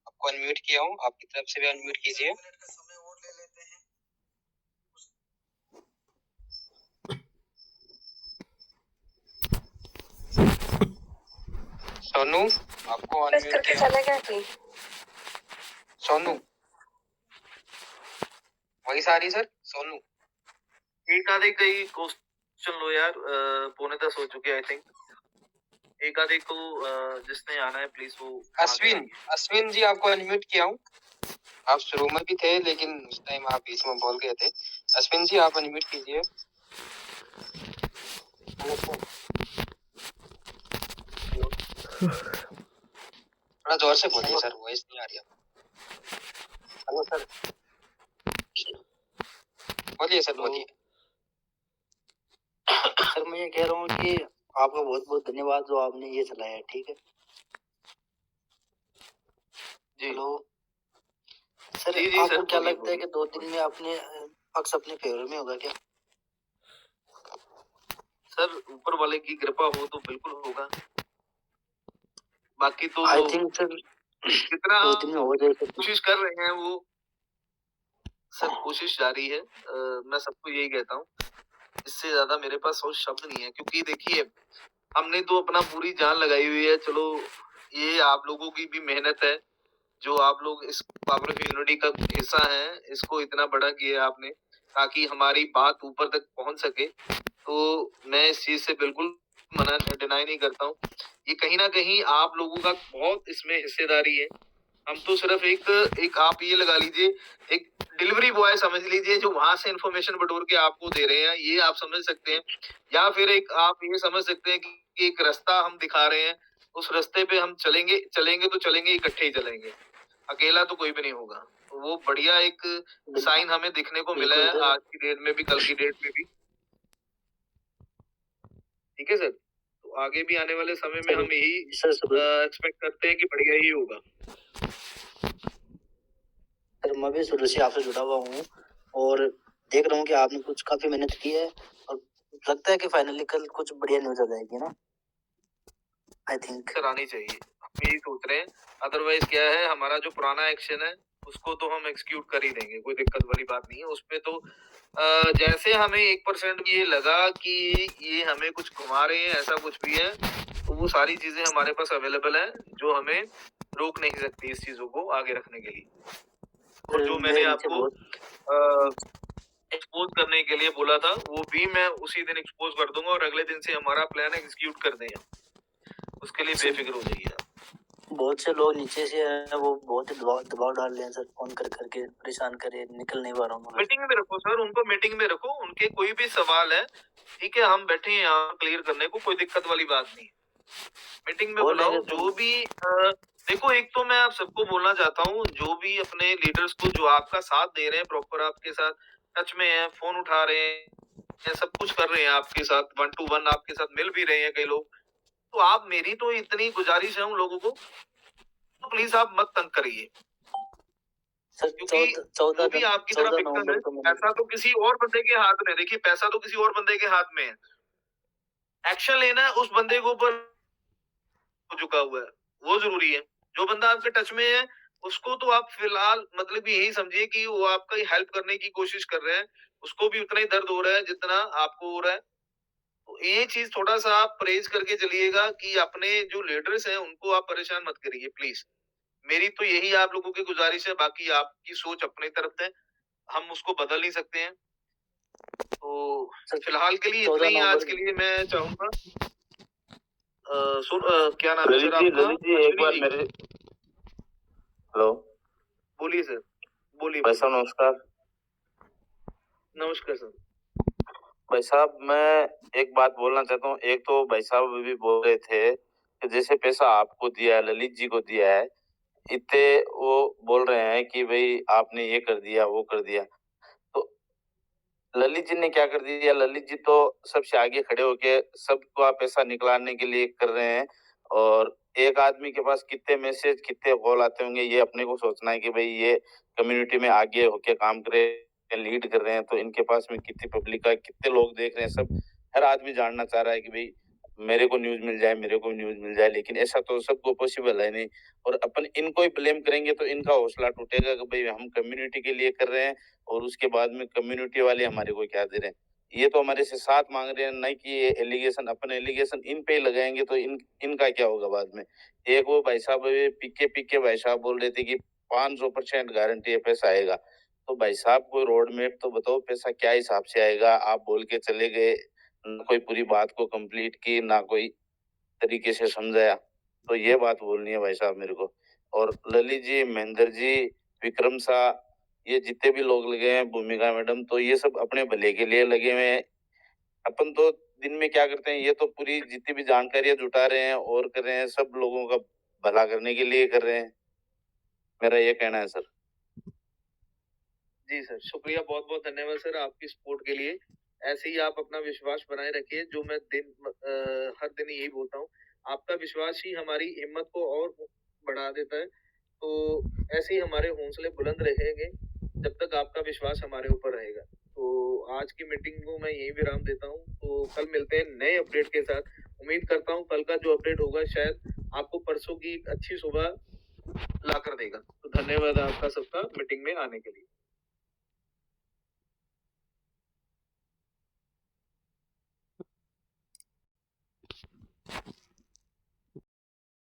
आपको अनम्यूट किया हूँ, आपकी तरफ से भी अनम्यूट कीजिए। सोनू आपको अनम्यूट किया। चले गए थे सोनू वॉइस आ रही सर? सोनू एक आधे कई क्वेश्चन लो यार, 9:45 हो चुके आई थिंक। एक आधे को जिसने आना है प्लीज वो। अश्विन जी आपको अनम्यूट किया हूँ, आप शुरू में भी थे लेकिन उस टाइम आप बीच में बोल गए थे। अश्विन जी आप अनम्यूट कीजिए। थोड़ा जोर से बोलिए सर, वॉइस नहीं आ रही। Hello sir. बोलिए सर, बोलिए। सर मैं ये कह रहा हूँ कि आपका बहुत बहुत धन्यवाद जो आपने ये चलाया, ठीक है जी। हेलो सर, जी, आपको सर, क्या बोलिए, लगता है कि 2 दिन में अपने पक्ष अपने फेवर में होगा क्या? सर ऊपर वाले की कृपा हो तो बिल्कुल होगा, बाकी तो आई थिंक सर कितना 2 दिन में हो जाए सर। कोशिश कर रहे हैं वो सर, कोशिश जारी है। मैं सबको यही कहता हूँ, इससे ज्यादा मेरे पास और शब्द नहीं है, क्योंकि देखिए हमने तो अपना पूरी जान लगाई हुई है। चलो ये आप लोगों की भी मेहनत है, जो आप लोग इस पावर ऑफ यूनिटी का हिस्सा हैं, इसको इतना बड़ा किया आपने ताकि हमारी बात ऊपर तक पहुंच सके। तो मैं इस चीज से बिल्कुल डिनाई नहीं करता हूँ। ये कहीं ना कहीं आप लोगों का बहुत इसमें हिस्सेदारी है। हम तो सिर्फ एक आप ये लगा लीजिए, एक डिलीवरी बॉय समझ लीजिए, जो वहां से इंफॉर्मेशन बटोर के आपको दे रहे हैं, ये आप समझ सकते हैं। या फिर एक आप ये समझ सकते हैं कि एक रास्ता हम दिखा रहे हैं, उस रास्ते पे हम चलेंगे तो चलेंगे, इकट्ठे ही चलेंगे, अकेला तो कोई भी नहीं होगा। तो वो बढ़िया एक साइन हमें दिखने को मिला है आज की डेट में भी, कल की डेट में भी। ठीक है सर, तो आगे भी आने वाले समय में हम यही एक्सपेक्ट करते हैं कि बढ़िया ही होगा। सर मैं भी शुरू से आपसे जुड़ा हुआ हूँ और देख रहा हूँ कि आपने कुछ काफी मेहनत की है और लगता है कि फाइनली कल कुछ बढ़िया न्यूज आ जाएगी ना। आई थिंक सर आनी चाहिए, हम यही सोच रहे हैं। अदरवाइज क्या है, हमारा जो पुराना एक्शन है उसको तो हम एक्सिक्यूट कर ही देंगे, कोई दिक्कत वाली बात नहीं है उसपे। तो जैसे हमें 1% भी ये लगा कि ये हमें कुछ घुमा रहे हैं, ऐसा कुछ भी है, तो वो सारी चीजें हमारे पास अवेलेबल है जो हमें रोक नहीं सकती इस चीजों को आगे रखने के लिए। और जो मैंने आपको एक्सपोज करने के लिए बोला था वो भी मैं उसी दिन एक्सपोज कर दूंगा और अगले दिन से हमारा प्लान एग्जीक्यूट कर देंगे, उसके लिए बेफिक्र हो जाइए आप। बहुत से लोग नीचे से हैं, वो बहुत ही दबाव डाल रहे हैं सर, फोन कर करके परेशान करे, निकल नहीं पा रहा हूँ। मीटिंग में रखो सर, उनको मीटिंग में रखो, उनके कोई भी सवाल है, ठीक है, हम बैठे हैं यहाँ क्लियर करने को, कोई दिक्कत वाली बात नहीं। मीटिंग में बुलाओ जो भी देखो, एक तो मैं आप सबको बोलना चाहता हूँ, जो भी अपने लीडर्स को जो आपका साथ दे रहे हैं, प्रॉपर आपके साथ टच में है, फोन उठा रहे हैं, सब कुछ कर रहे हैं आपके साथ, 1 to 1 आपके साथ मिल भी रहे हैं कई लोग, तो आप, मेरी तो इतनी गुजारिश है उन लोगों को, तो प्लीज आप मत तंग करिए, क्योंकि जो भी आपकी तरफ दिक्कत है, पैसा तो किसी और बंदे के हाथ में, देखिए पैसा तो किसी और बंदे के हाथ में है, एक्शन लेना है उस बंदे के ऊपर झुका हुआ है, वो जरूरी है। जो बंदा आपके टच में है उसको तो आप फिलहाल मतलब यही समझिए कि वो आपका हेल्प करने की कोशिश कर रहे हैं, उसको भी उतना ही दर्द हो रहा है जितना आपको हो रहा है। तो ये चीज थोड़ा सा आप परहेज करके चलिएगा कि अपने जो लीडर्स हैं उनको आप परेशान मत करिए प्लीज, मेरी तो यही आप लोगों की गुजारिश है। बाकी आपकी सोच अपनी तरफ है, हम उसको बदल नहीं सकते हैं। तो फिलहाल के लिए इतना ही आज के लिए मैं चाहूंगा। क्या नाम है सर आपका? ललित जी एक बार मेरे, हेलो बोलिए सर, बोलिए। भाई साहब नमस्कार। नमस्कार सर। भाई साहब मैं एक बात बोलना चाहता हूँ। एक तो भाई साहब भी बोल रहे थे कि जैसे पैसा आपको दिया है, ललित जी को दिया है, इतने वो बोल रहे हैं कि भाई आपने ये कर दिया वो कर दिया, तो ललित जी ने क्या कर दिया? ललित जी तो सबसे आगे खड़े होके सबका पैसा निकलाने के लिए कर रहे हैं, और एक आदमी के पास कितने मैसेज कितने कॉल आते होंगे ये अपने को सोचना है कि भाई ये कम्युनिटी में आगे होके काम करे, लीड कर रहे हैं, तो इनके पास में कितनी पब्लिक का कितने लोग देख रहे हैं, सब हर आदमी जानना चाह रहा है कि भाई मेरे को न्यूज मिल जाए, मेरे को न्यूज मिल जाए, लेकिन ऐसा तो सबको पॉसिबल है नहीं। और अपन इनको ही ब्लेम करेंगे तो इनका हौसला टूटेगा कि भाई हम कम्युनिटी के लिए कर रहे हैं और उसके बाद में कम्युनिटी वाले हमारे को क्या दे रहे हैं। ये तो हमारे से साथ मांग रहे हैं, नहीं कि ये एलिगेशन, अपने एलिगेशन इन पे ही लगाएंगे तो इनका क्या होगा बाद में। एक वो भाई साहब पीके भाई साहब बोल रहे थे कि 500% गारंटी है पैसा आएगा, तो भाई साहब कोई रोड मैप तो बताओ, पैसा क्या हिसाब से आएगा? आप बोल के चले गए, ना कोई पूरी बात को कंप्लीट की, ना कोई तरीके से समझाया, तो ये बात बोलनी है भाई साहब मेरे को। और ललित जी, महेंद्र जी, विक्रम शाह, ये जितने भी लोग लगे हैं, भूमिका मैडम, तो ये सब अपने भले के लिए लगे हुए हैं। अपन तो दिन में क्या करते हैं, ये तो पूरी जितनी भी जानकारियां जुटा रहे हैं और कर रहे हैं, सब लोगों का भला करने के लिए कर रहे हैं, मेरा ये कहना है सर। जी सर, शुक्रिया, बहुत बहुत धन्यवाद सर आपकी सपोर्ट के लिए। ऐसे ही आप अपना विश्वास बनाए रखिए, जो मैं हर दिन यही बोलता हूँ, आपका विश्वास ही हमारी हिम्मत को और बढ़ा देता है। तो ऐसे ही हमारे हौसले बुलंद रहेंगे जब तक आपका विश्वास हमारे ऊपर रहेगा। तो आज की मीटिंग को मैं यही विराम देता हूँ। तो कल मिलते हैं नए अपडेट के साथ। उम्मीद करता हूँ कल का जो अपडेट होगा शायद आपको परसों की एक अच्छी सुबह ला कर देगा। तो धन्यवाद आपका सबका मीटिंग में आने के लिए।